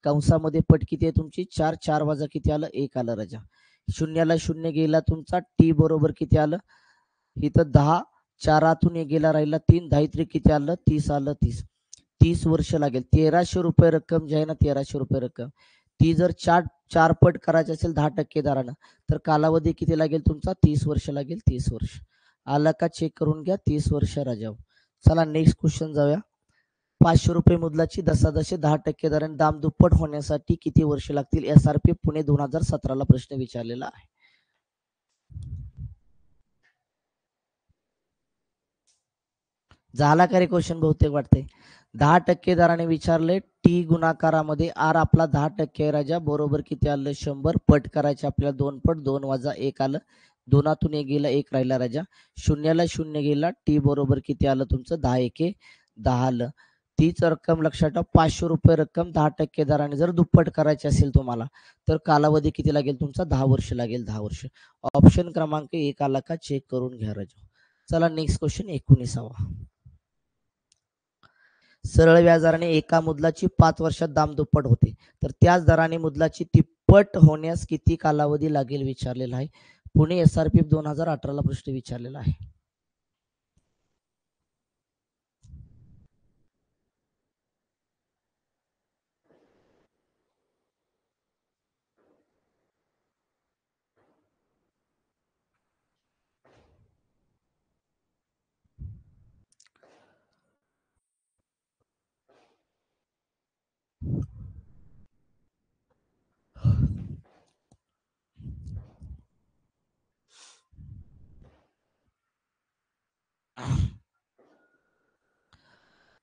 कंसामध्ये पट किती आहे तुमची? 4. 4 वजा किती आलं? 1 आलं राजा. शून्याला शून्य गेला तुमचा. टी बरोबर किती आलं? इथं 10. 4तून एक गेला राहिला 3. 10 किती आलं? 30 आलं. 30 वर्ष लागेल. 1300 रुपये रक्कम जी आहे ना, 1300 रुपये रक्कम ती जर चार पट करायची असेल 10% दरानं तर कालावधी किती लागेल तुमचा? 30 वर्ष लागेल. 30 वर्ष आला का? चेक करून घ्या. 30 वर्ष राजा. चला नेक्स्ट क्वेश्चन जाऊया. 500 रुपये मुदलाची दसादशे 10% दराने दाम दुप्पट होण्यासाठी किती वर्ष लागतील? एसआरपी पुणे 2017 प्रश्न विचारलेला आहे. झाला का रे क्वेश्चन? बहुतेक वाटतंय. 10% दराने विचारले. टी गुणाकारामध्ये आर आपला 10% राजा बरोबर किती आलं? 100 पट करायचे आपल्याला 2 पट. 2 वजा 1 आलं. 2तून 1 गेला 1 राहिला राजा. शून्याला शून्य गेला. टी बरोबर किती आलं तुमचं? 10 एके 10 आलं. तीच रक्कम लक्षात ठेवा. 500 रुपये रक्कम 10% दराने जर दुप्पट करायची असेल तुम्हाला तर कालावधी किती लागेल तुमचा? 10 वर्ष लागेल. 10 वर्ष. ऑप्शन क्रमांक 1 आला का? चेक करून घ्या राजा. चला नेक्स्ट क्वेश्चन 19वा. सरळ व्याजदराने एका मुदलाची 5 वर्षात दाम दुप्पट होते तर त्याच दराने मुदलाची तिप्पट होण्यास किती कालावधी लागेल विचारलेला आहे. पुणे एसआरपी 2018 प्रश्न विचारलेला आहे.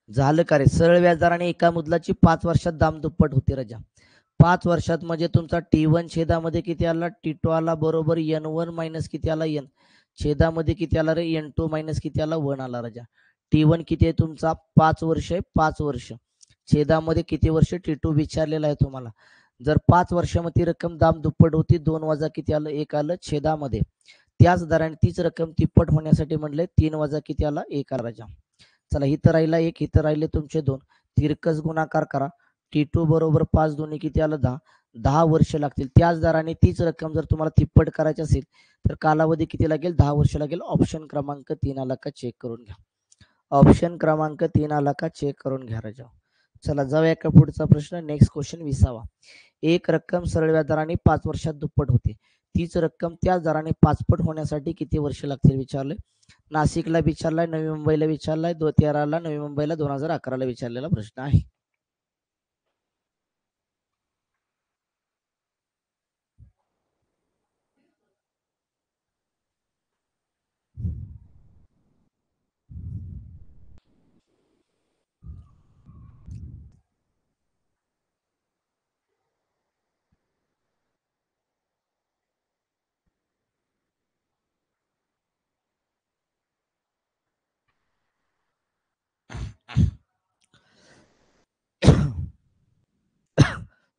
झालं का रे? सरळ व्याजदराने एका मुदलाची 5 वर्षात दाम दुप्पट होते राजा. 5 वर्षात म्हणजे तुमचा T1 छेदामध्ये किती आला? T2 आला बरोबर N1 मायनस किती आला? N छेदामध्ये किती आला रे? N2 मायनस किती आला? 1 आला राजा. T1 किती आहे तुमचा? 5 वर्ष आहे. 5 वर्ष छेदामध्ये किती वर्ष? T2 विचारलेला आहे तुम्हाला. जर 5 वर्षामध्ये रक्कम दाम दुप्पट होती 2 वजा किती आलं? 1 आलं छेदामध्ये. त्याच दराने तीच रक्कम तिप्पट होण्यासाठी म्हणले 3 वजा किती आला? 1 आला राजा. चला इथं राहिला 1. इथं राहिले तुमचे 2. तिरकस गुणाकार करा. T2 बरोबर 5 दोन्ही किती आलं? 10. 10 वर्ष लागतील. त्याच दराने तीच रक्कम जर तुम्हाला तिप्पट करायची असेल तर कालावधी किती लागेल? 10 वर्ष लागेल. ऑप्शन क्रमांक 3 आला का? चेक करून घ्या. ऑप्शन क्रमांक 3 आला का? चेक करून घ्या राजा. चला जाऊया का पुढचा प्रश्न. नेक्स्ट क्वेश्चन 20वा. एक रक्कम सरळ व्याजदराने 5 वर्षात दुप्पट होते. तीच रक्कम त्याच दराने पाचपट होण्यासाठी किती वर्ष लागतील विचारले. नाशिकला विचारलाय, नवी मुंबईला विचारलाय, 2013ला, नवी मुंबईला, 2011ला विचारलेला प्रश्न आहे.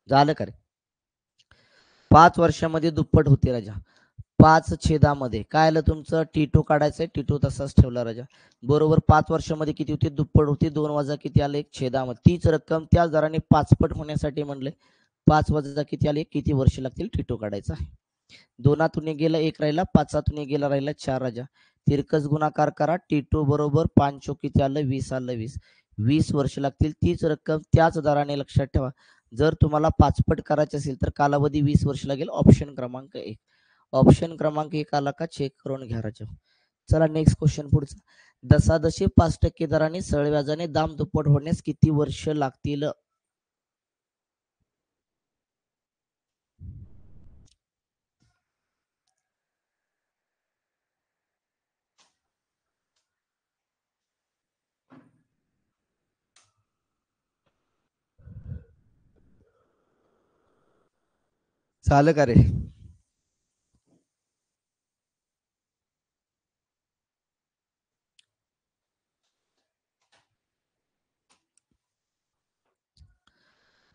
झालं का रे. 5 वर्षामध्ये दुप्पट होते राजा. 5 छेदामध्ये काय आलं तुमचं. T2 काढायचंय. T2 तसाच ठेवला राजा. बरोबर 5 वर्षामध्ये किती होते दुप्पट होते. 2 वजा किती आले 1 छेदामध्ये. तीच रक्कम त्याच दराने पाचपट होण्यासाठी म्हणले 5 वजा किती आले किती वर्ष लागतील T2 काढायचा आहे. 2तून गेला 1 राहिला. 5तून गेला राहिला 4 राजा. तिरकस गुणाकार करा. T2 बरोबर 5 किती आलं 20 आलं 20. 20 वर्ष लागतील. तीच रक्कम त्याच दराने लक्षात ठेवा. जर तुम्हाला पाचपट करायचे असेल तर कालावधी 20 वर्ष लागेल. ऑप्शन क्रमांक 1. ऑप्शन क्रमांक 1 आला का चेक करून घ्या राजा. चला नेक्स्ट क्वेश्चन पुढचा. दशादशे 5% दराने सरळ व्याजाने दाम दुप्पट होण्यास किती वर्ष लागतील. झालं का रे.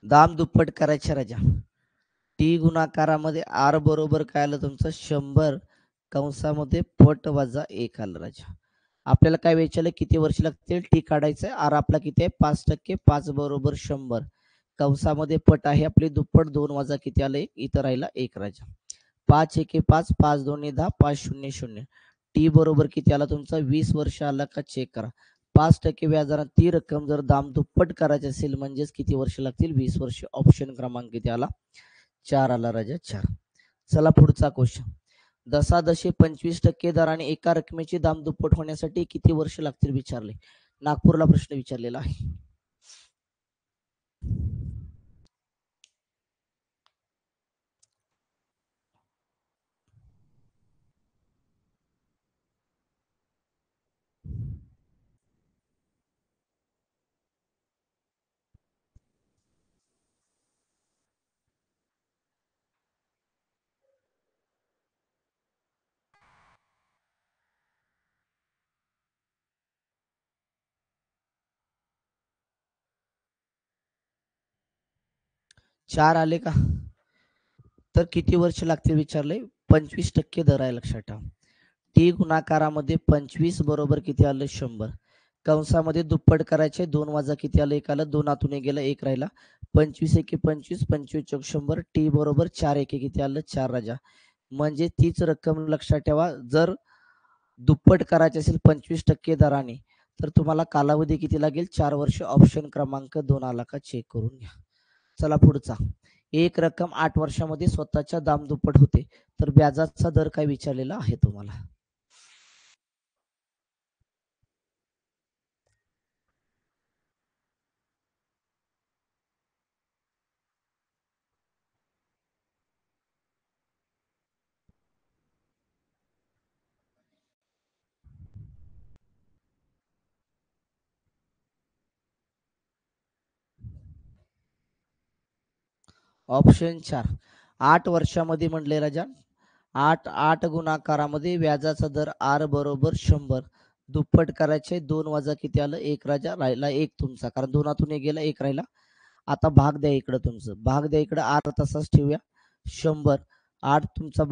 दाम दुप्पट करायचे राजा. टी गुणाकारामध्ये आर बरोबर काय आलं तुमचं 100 कंसामध्ये पट वजा 1 आलं राजा. आपल्याला काय विचारलं किती वर्ष लागतील. टी काढायचंय. आर आपला किती आहे 5%. 5 बरोबर 100 कंसामध्ये पट आहे आपली दुप्पट. 2 वजा किती आलं 1 इथं राहिला 1 राजा. 5 1 5 5 2 10 5 0 0. टी बरोबर किती आला तुमचा 20 वर्ष आला का चेक करा. 5% व्याजाने ती रक्कम जर दाम दुप्पट करायची असेल म्हणजेच किती वर्ष लागतील 20 वर्ष. ऑप्शन क्रमांक किती आला 4 आला राजा 4. चला पुढचा क्वेश्चन. दशादशे 25% दराने एका रकमेची दाम दुप्पट होण्यासाठी किती वर्ष लागतील विचारले. नागपूरला प्रश्न विचारलेला आहे. चार आले का. तर किती वर्ष लागतील विचारले. 25% दर आहे लक्षात ठेवा. टी गुणाकारामध्ये 25 बरोबर किती आलं 100 कंसामध्ये दुप्पट करायचे. 2 वजा किती आलं 1 आलं. 2तून गेलं 1 राहिला. 25 1 25 25 चौक 100. टी बरोबर 4 1 किती आलं 4 राजा. म्हणजे तीच रक्कम लक्षात ठेवा. जर दुप्पट करायचे असेल 25% दराने तर तुम्हाला कालावधी किती लागेल 4 वर्ष. ऑप्शन क्रमांक 2 आला का चेक करून घ्या. चला पुढचा. एक रक्कम 8 वर्षामध्ये स्वतःच्या दाम दुप्पट होते तर व्याजाचा दर काय विचारलेला आहे तुम्हाला. ऑप्शन 4. 8 वर्षामध्ये म्हणले राजा. 8 गुणाकारामध्ये व्याजाचा दर आर बरोबर 100 दुप्पट करायचे. 2 वजा किती आलं 1 राजा. राहिला 1 तुमचा कारण 2तून गेला 1 राहिला. आता भाग द्या इकडं तुमचं. भाग द्या इकडं आर तसाच ठेवूया 100. 8 तुमचा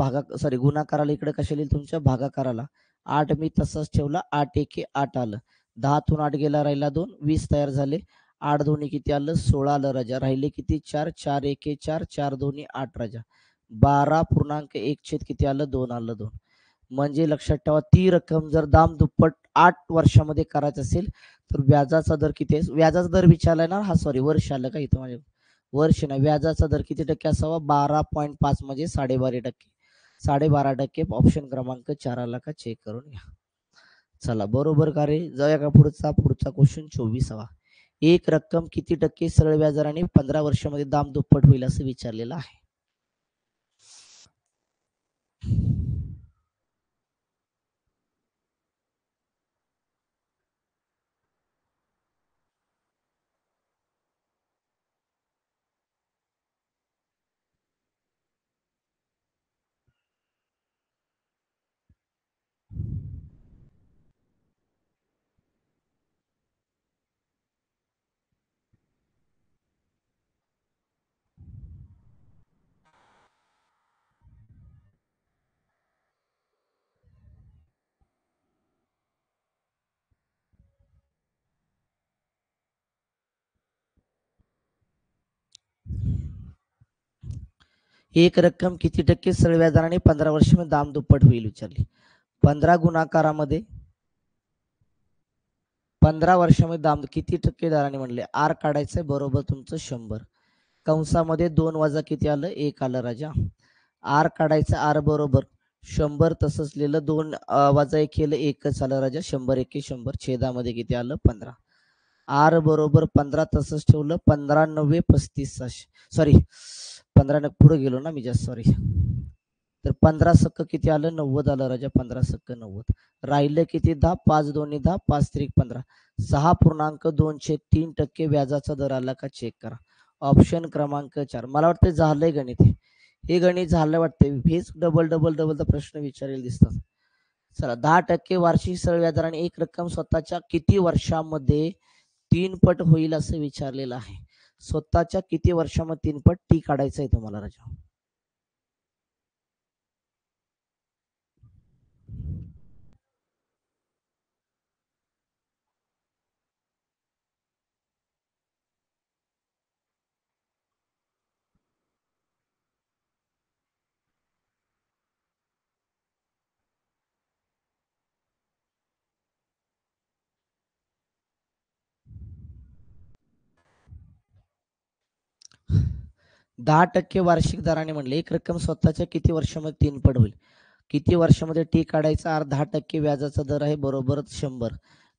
गुणाकाराला इकडे कशा येईल तुमच्या भागाकाराला. 8 मी तसाच ठेवला. 8 1 8 आलं. 10तून 8 गेला राहिला 2 20 तयार झाले. 8 दोन्ही किती आलं 16 आलं राजा. राहिले किती 4 4 1 4 4 दोन्ही 8 राजा. 12.1 छेद किती आलं 2 आलं 2. म्हणजे लक्षात ठेवा ती रक्कम जर दाम दुप्पट 8 वर्षामध्ये करायचं असेल तर व्याजाचा दर किती आहे? व्याजाचा दर विचारलाय ना, हा सॉरी वर्ष आलं का इथं माझ्या, वर्ष नाही, व्याजाचा दर किती टक्के असावा? 12.5 म्हणजे 12.5%. 12.5% ऑप्शन क्रमांक 4 आला का चेक करून घ्या. चला बरोबर का रे? जाऊया का पुढचा? पुढचा क्वेश्चन 24वा. एक रक्कम किती टक्के सरळ व्याजाने 15 वर्षामध्ये दाम दुप्पट होईल असं विचारलेलं आहे. एक रक्कम किती टक्के सरळ व्याजाने 15 वर्षामध्ये दाम दुप्पट होईल विचारली. 15 गुणाकारामध्ये 15 वर्षामध्ये दाम किती टक्के दराने म्हणले? आर काढायचंय, बरोबर तुमचं 100. कंसामध्ये 2 वजा किती आलं? 1 आलं राजा. आर काढायचं, आर बरोबर 100, तसंच लिहिलं 2 वजा 1 केलं 1च आलं राजा. 100 एके 100, छेदामध्ये किती आलं? 15. आर बरोबर 15 तसंच ठेवलं. 15 9 35 600, सॉरी 15 न पुढे गेलो ना मी, जास्त सॉरी. तर 15 सक्क किती आलं? 90 आलं राजा. 15 सक्क 90. राहिलं किती? 10. 5 दोन्ही 10, 5 त्रिक 15. 6.2/3% व्याजाचा दर आला का चेक करा. ऑप्शन क्रमांक 4. मला वाटतं झालंय गणित हे गणित झालं वाटतंय. हेच डबल डबल डबलचा प्रश्न विचारेल दिसतात. चला, 10% वार्षिक सरळ व्याजाने एक रक्कम स्वतःच्या किती वर्षामध्ये 3 पट होईल असं विचारलेलं आहे. स्वतःच्या किती वर्षामध्ये 3 पट टी काढायचं आहे तुम्हाला राजा. 10% वार्षिक दराने म्हणले एक रक्कम स्वतःच्या किती वर्षामध्ये 3 पट होईल? किती वर्षामध्ये टी काढायचा? 10% व्याजाचा दर आहे, बरोबरच 100.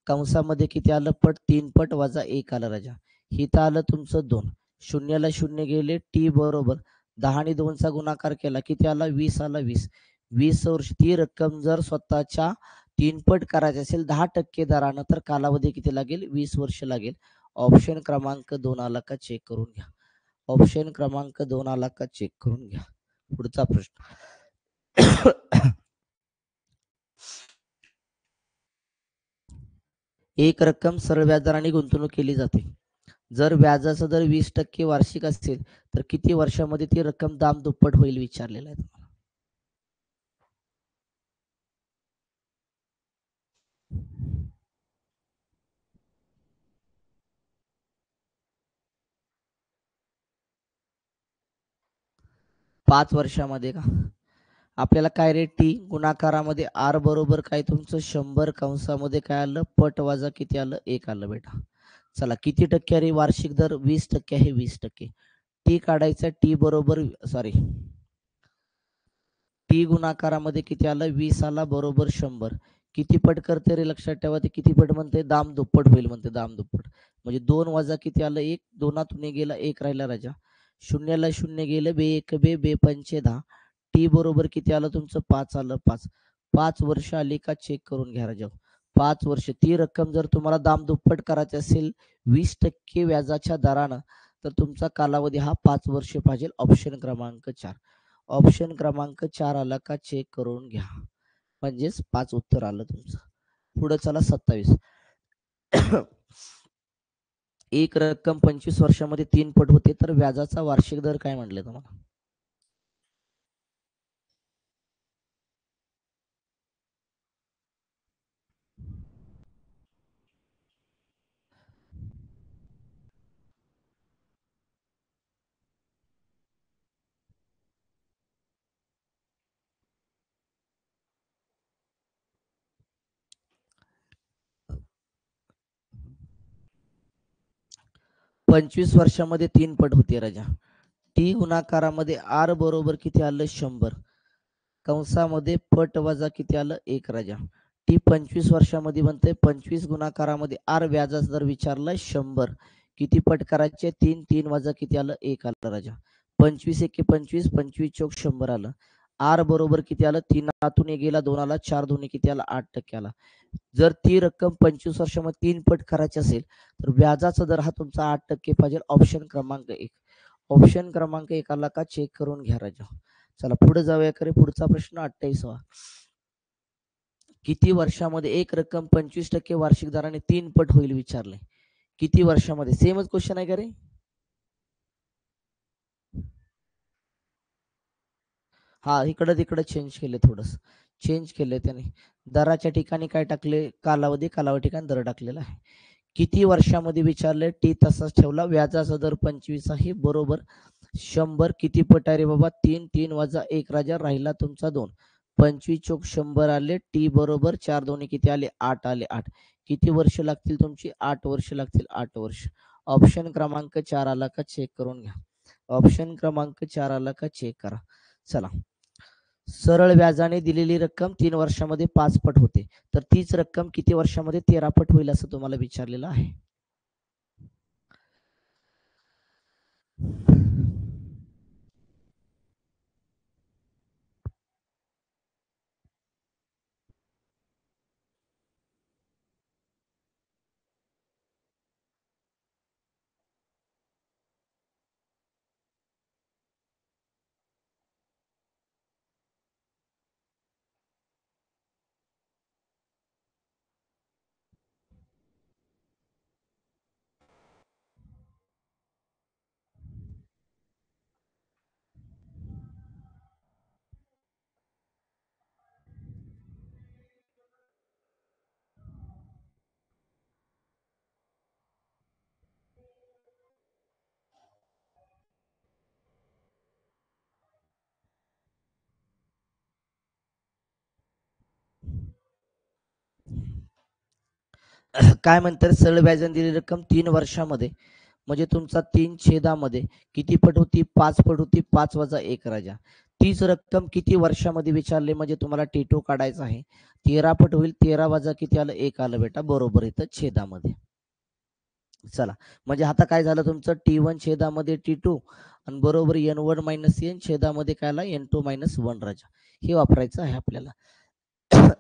कंसामध्ये किती आलं? पट 3 पट वजा 1 आलं राजा. हिथं आलं तुमचं 2. शून्याला शून्य गेले. टी बरोबर 10 आणि 2चा गुणाकार केला किती आला? 20 आला. 20 20 वर्ष ती रक्कम जर स्वतःच्या 3 पट करायची असेल 10% दरानं तर कालावधी किती लागेल? 20 वर्ष लागेल. ऑप्शन क्रमांक 2 आला का चेक करून घ्या. ऑप्शन क्रमांक 2 आला का चेक करून घ्या. पुढचा प्रश्न. एक रक्कम सरळ व्याजदराने गुंतवणूक केली जाते. जर व्याजाचा दर 20% वार्षिक असेल तर किती वर्षामध्ये ती रक्कम दाम दुप्पट होईल विचारलेलं आहे. 5 वर्षामध्ये का? आपल्याला काय रे? टी गुणाकारामध्ये आर बरोबर काय तुमचं 100, कंसामध्ये काय आलं? पट वजा किती आलं? 1 आलं बेटा. चला, किती टक्के रे वार्षिक दर? 20% आहे. 20%. टी काढायचा. टी बरोबर, सॉरी, टी गुणाकारामध्ये किती आलं? 20 आला, बरोबर 100. किती पट करते रे? लक्षात ठेवा ते किती पट म्हणते? दाम दुप्पट होईल म्हणते, दाम दुप्पट. म्हणजे 2 वजा किती आलं? 1. 2 गेला 1 राहिला राजा. शून्याला शून्य गेलं. बे एक बे, बे पंचे 10. टी बरोबर किती आलं तुमचं? 5 आलं. 5 5 वर्ष आली का चेक करून घ्या राजा. 5 वर्ष ती रक्कम जर तुम्हाला दाम दुप्पट करायची असेल 20% व्याजाच्या दरानं तर तुमचा कालावधी हा 5 वर्ष पाहिजे. ऑप्शन क्रमांक 4. ऑप्शन क्रमांक 4 आला का चेक करून घ्या. म्हणजेच 5 उत्तर आलं तुमचं. पुढे चला 27. एक रक्कम 25 वर्षामध्ये 3 पट होते तर व्याजाचा वार्षिक दर काय म्हणले तुम्हाला? 25 वर्षामध्ये 3 पट होते राजा. टी गुणाकारामध्ये आर बरोबर किती आलं 100. कंसामध्ये पट वजा किती आलं 1 राजा. टी 25 वर्षामध्ये बनते. 25 गुणाकारामध्ये आर व्याजाचा जर विचारलं 100. किती पट करायचे 3. 3 वजा किती आलं 1 आलं राजा. 25 एके 25, 25 चौक 100 आलं. आर बरोबर किती आलं 3 आतून गेला 2 आला 4 दोन्ही किती आला 8% आला. जर ती रक्कम 25 वर्षामध्ये 3 पट करायची असेल तर व्याजाचा दर हा तुमचा 8% पाहिजे. ऑप्शन क्रमांक 1. ऑप्शन क्रमांक 1 आला का चेक करून घ्या राजा. चला पुढे जाऊया करे. पुढचा प्रश्न 28वा. किती वर्षामध्ये एक रक्कम 25% वार्षिक दराने 3 पट होईल विचारले. किती वर्षामध्ये? सेमच क्वेश्चन आहे का रे? हा इकडं तिकडं चेंज केले, थोडस चेंज केले त्याने. दराच्या ठिकाणी काय टाकले कालावधी, कालावधी ठिकाणी दर टाकलेला आहे. किती वर्षामध्ये विचारले टी तसाच ठेवला. व्याजाचा दर 25 आहे बरोबर 100. किती पट आहे रे बाबा 3. 3 वजा 1 राजा राहिला तुमचा 2. 25 चौक 100 आले. टी बरोबर 4 दोन्ही किती आले 8 आले 8. किती वर्ष लागतील तुमची 8 वर्ष लागतील 8 वर्ष. ऑप्शन क्रमांक 4 आला का चेक करून घ्या. ऑप्शन क्रमांक 4 आला का चेक करा. चला सरळ व्याजाने दिलेली रक्कम 3 वर्षामध्ये 5 पट होते तर तीच रक्कम किती वर्षामध्ये 13 पट होईल असं तुम्हाला विचारलेलं आहे. काय म्हणतात सरळ व्याजाने दिलेली रक्कम 3 वर्षामध्ये म्हणजे तुमचा 3 छेदामध्ये किती पट होती 5 पट होती. 5 वजा 1 राजा. तीच रक्कम किती वर्षामध्ये विचारले म्हणजे तुम्हाला टी2 काढायचा आहे. 13 पट होईल. 13 वजा किती आलं 1 आलं बेटा बरोबर इथं छेदामध्ये. चला म्हणजे आता काय झालं तुमचं टी1 छेदामध्ये टी2 आणि बरोबर n1 मायनस एन छेदामध्ये काय आला n2 मायनस 1 राजा. हे वापरायचं आहे आपल्याला.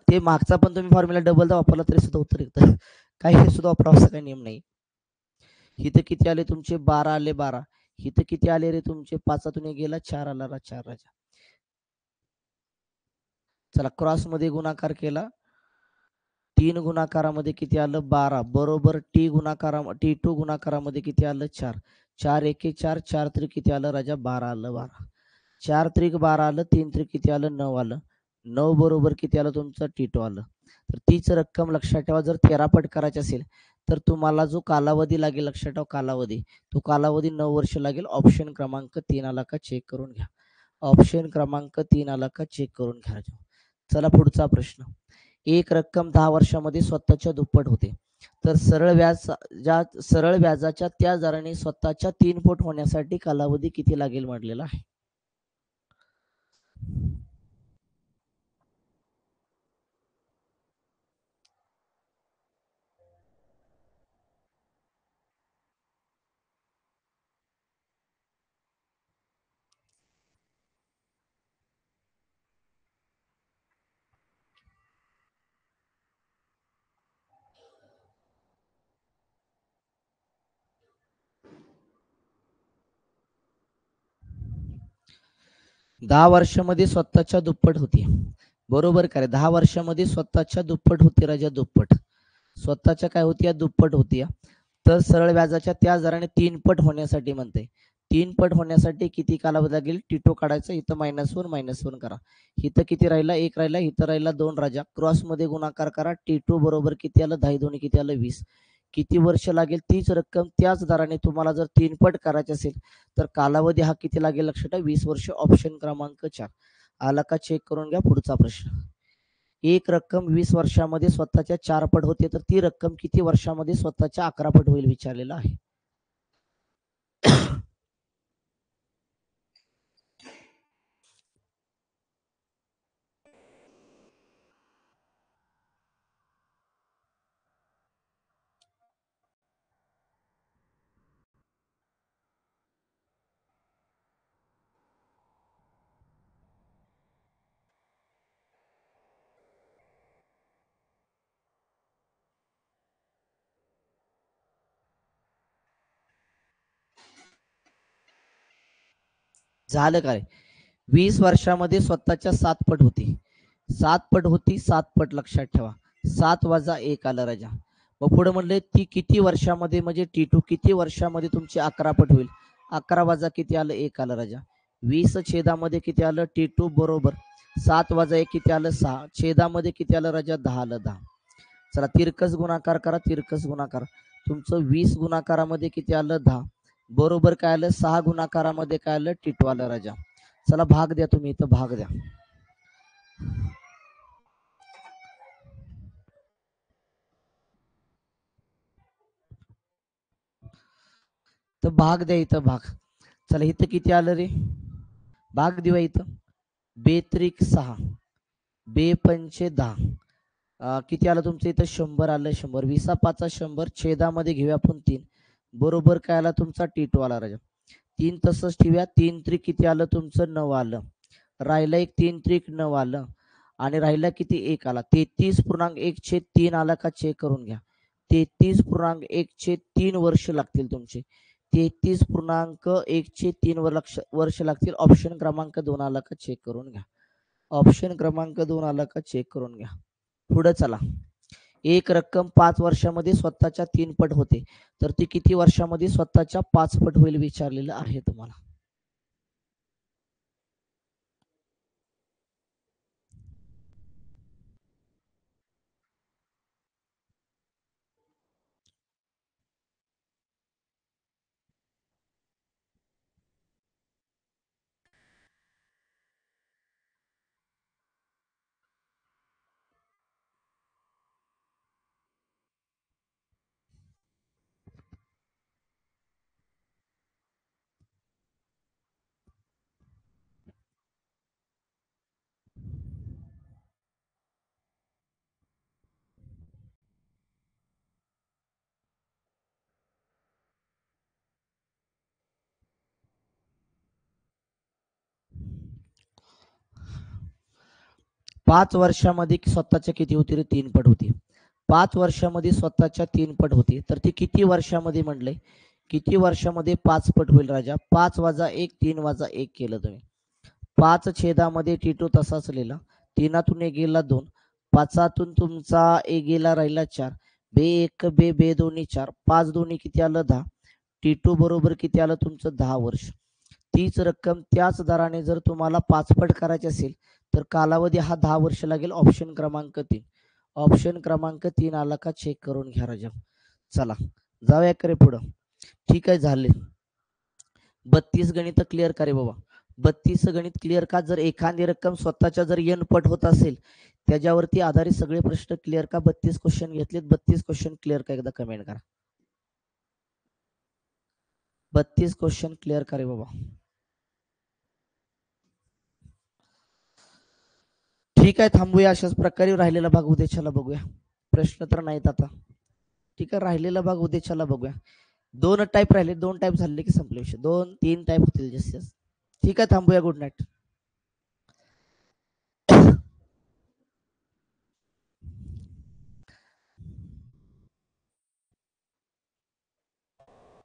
ते मागचा पण तुम्ही फॉर्म्युला डबलदा वापरला तरी सुद्धा उत्तर येतं. काही हे सुद्धा वापरावं असं काही नियम नाही. इथं किती आले तुमचे 12 आले 12. इथं किती आले रे तुमचे 5 गेला 4 आला 4 राजा. चला क्रॉस मध्ये गुणाकार केला. 3 गुणाकारामध्ये किती आलं 12 बरोबर टी2 गुणाकारामध्ये किती आलं 4. 4 एके 4 4 त्रिक किती आलं राजा 12 आलं 12. 4 त्रिक 12 आलं. 3 त्रिक किती आलं 9 आलं. 9 बरोबर किती आलं तुमचं टी2 आलं. तर तीच रक्कम लक्षात ठेवा जर 13 पट करायची असेल तर तुम्हाला जो कालावधी लागेल लक्षात ठेवा कालावधी तो कालावधी 9 वर्ष लागेल. ऑप्शन क्रमांक 3 आला का चेक करून घ्या. ऑप्शन क्रमांक 3 आला का चेक करून घ्या. चला पुढचा प्रश्न. एक रक्कम 10 वर्षामध्ये स्वतःच्या दुप्पट होते तर सरळ व्याजाच्या त्या दराने स्वतःच्या 3 पट होण्यासाठी कालावधी किती लागेल म्हटलेला आहे. 10 वर्षामध्ये स्वतःच्या दुप्पट होती बरोबर का रे. 10 वर्षामध्ये स्वतःच्या दुप्पट होती राजा दुप्पट. स्वतःच्या काय होती दुप्पट होती. तर सरळ व्याजाच्या त्या दराने 3 पट होण्यासाठी म्हणते. 3 पट होण्यासाठी किती कालावधी लागेल टी2 काढायचं. इथं -1 करा. इथं किती राहिला 1 राहिला. इथं राहिला 2 राजा. क्रॉस मध्ये गुणाकार करा. टी2 बरोबर किती आलं 10 दोन्ही किती आलं 20. किती वर्ष लागेल तीच रक्कम त्याच दराने तुम्हाला जर 3 पट करायचे असेल तर कालावधी हा किती लागेल लक्षात ठेवा 20 वर्ष. ऑप्शन क्रमांक 4 आला का चेक करून घ्या. पुढचा प्रश्न. एक रक्कम 20 वर्षामध्ये स्वतःच्या 4 पट होते तर ती रक्कम किती वर्षामध्ये स्वतःच्या 11 पट होईल विचारलेला आहे. झालं काय? 20 वर्षामध्ये स्वतःच्या 7 पट होती. 7 पट होती, 7 पट लक्षात ठेवा. 7 वजा 1 आलं राजा. मग पुढे म्हणले ती किती वर्षामध्ये म्हणजे T2 किती वर्षामध्ये तुमची 11 पट होईल? 11 वजा किती आलं? 1 आलं राजा. 20 छेदामध्ये किती आलं? T2 बरोबर 7 वजा 1 किती आलं? 6. छेदामध्ये किती आलं राजा? 10 आलं 10. चला तिरकस गुणाकार करा, तिरकस गुणाकार. तुमचं 20 गुणाकारामध्ये किती आलं? 10. बरोबर काय आलं? 6 गुणाकारामध्ये काय आलं? T2 आलं राजा. चला भाग द्या, तुम्ही इथं भाग द्या. तर भाग द्या इथं भाग. चला इथं किती आलं रे? भाग देऊया इथं. 2 त्रिक 6, 2 पंचे 10. किती आलं तुमचं इथं? 100 आलं. 100. 20 5 100. छेदामध्ये घेऊया आपण 3. बरोबर काय आला तुमचा? T2 आला राजा. 3 तसंच ठेवूया. 3 त्रिक किती आलं तुमचं? 9 आलं. राहिलं एक 3 त्रिक 9 आलं. आणि राहिला किती? 1 आला. 33.1/3 आला का? चेक करून घ्या. 33.1/3 वर्ष लागतील तुमचे. 33.1/3 वर्ष लागतील. ऑप्शन क्रमांक 2 आला का? चेक करून घ्या. ऑप्शन क्रमांक 2 आला का? चेक करून घ्या. पुढे चला. एक रक्कम 5 वर्षामध्ये स्वतःच्या 3 पट होते, तर ती किती वर्षामध्ये स्वतःच्या 5 पट होईल विचारलेलं आहे तुम्हाला. 5 वर्षामध्ये स्वतःच्या किती होती रे? 3 पट होती. 5 वर्षामध्ये स्वतःच्या 3 पट होती, तर ती किती वर्षामध्ये म्हणले? किती वर्षामध्ये 5 पट होईल राजा? 5 वजा 1, 3 वजा 1 केलं तुम्ही. 5 छेदामध्ये T2 तसाच लिहिला. 3तून 1 गेला 2. 5तून तुमचा 1 गेला राहिला 4. बे 1 बे बे दोन्ही 4. 5 दोन्ही किती आलं? 10. T2 बरोबर किती आलं तुमचं? 10 वर्ष. तीच रक्कम त्याच दराने जर तुम्हाला 5 पट करायची असेल, तर कालावधी हा 10 वर्ष लागेल. ऑप्शन क्रमांक 3. ऑप्शन क्रमांक 3 आला का? चेक करून घ्या राजा. चला जाऊया करे पुढं. ठीक आहे, झाले. 32 गणित क्लिअर करे बाबा. 32 गणित क्लिअर का? जर एखादी रक्कम स्वतःच्या जर n पट होत असेल, त्याच्यावरती आधारित सगळे प्रश्न क्लिअर का? 32 क्वेश्चन घेतलेत. 32 क्वेश्चन क्लिअर का? एकदा कमेंट करा. 32 क्वेश्चन क्लिअर करे बाबा. ठीक आहे, थांबूया. अशाच प्रकारे राहिलेला भाग उद्याच्याला बघूया. प्रश्न तर नाहीत आता. ठीक आहे, राहिलेला भाग उद्याच्याला बघूया. 2 टाईप राहिले, 2 टाईप झाले की संपले विषय. 2-3 टाईप होतील जास्तीत जास्त. ठीक आहे, थांबूया. Good night.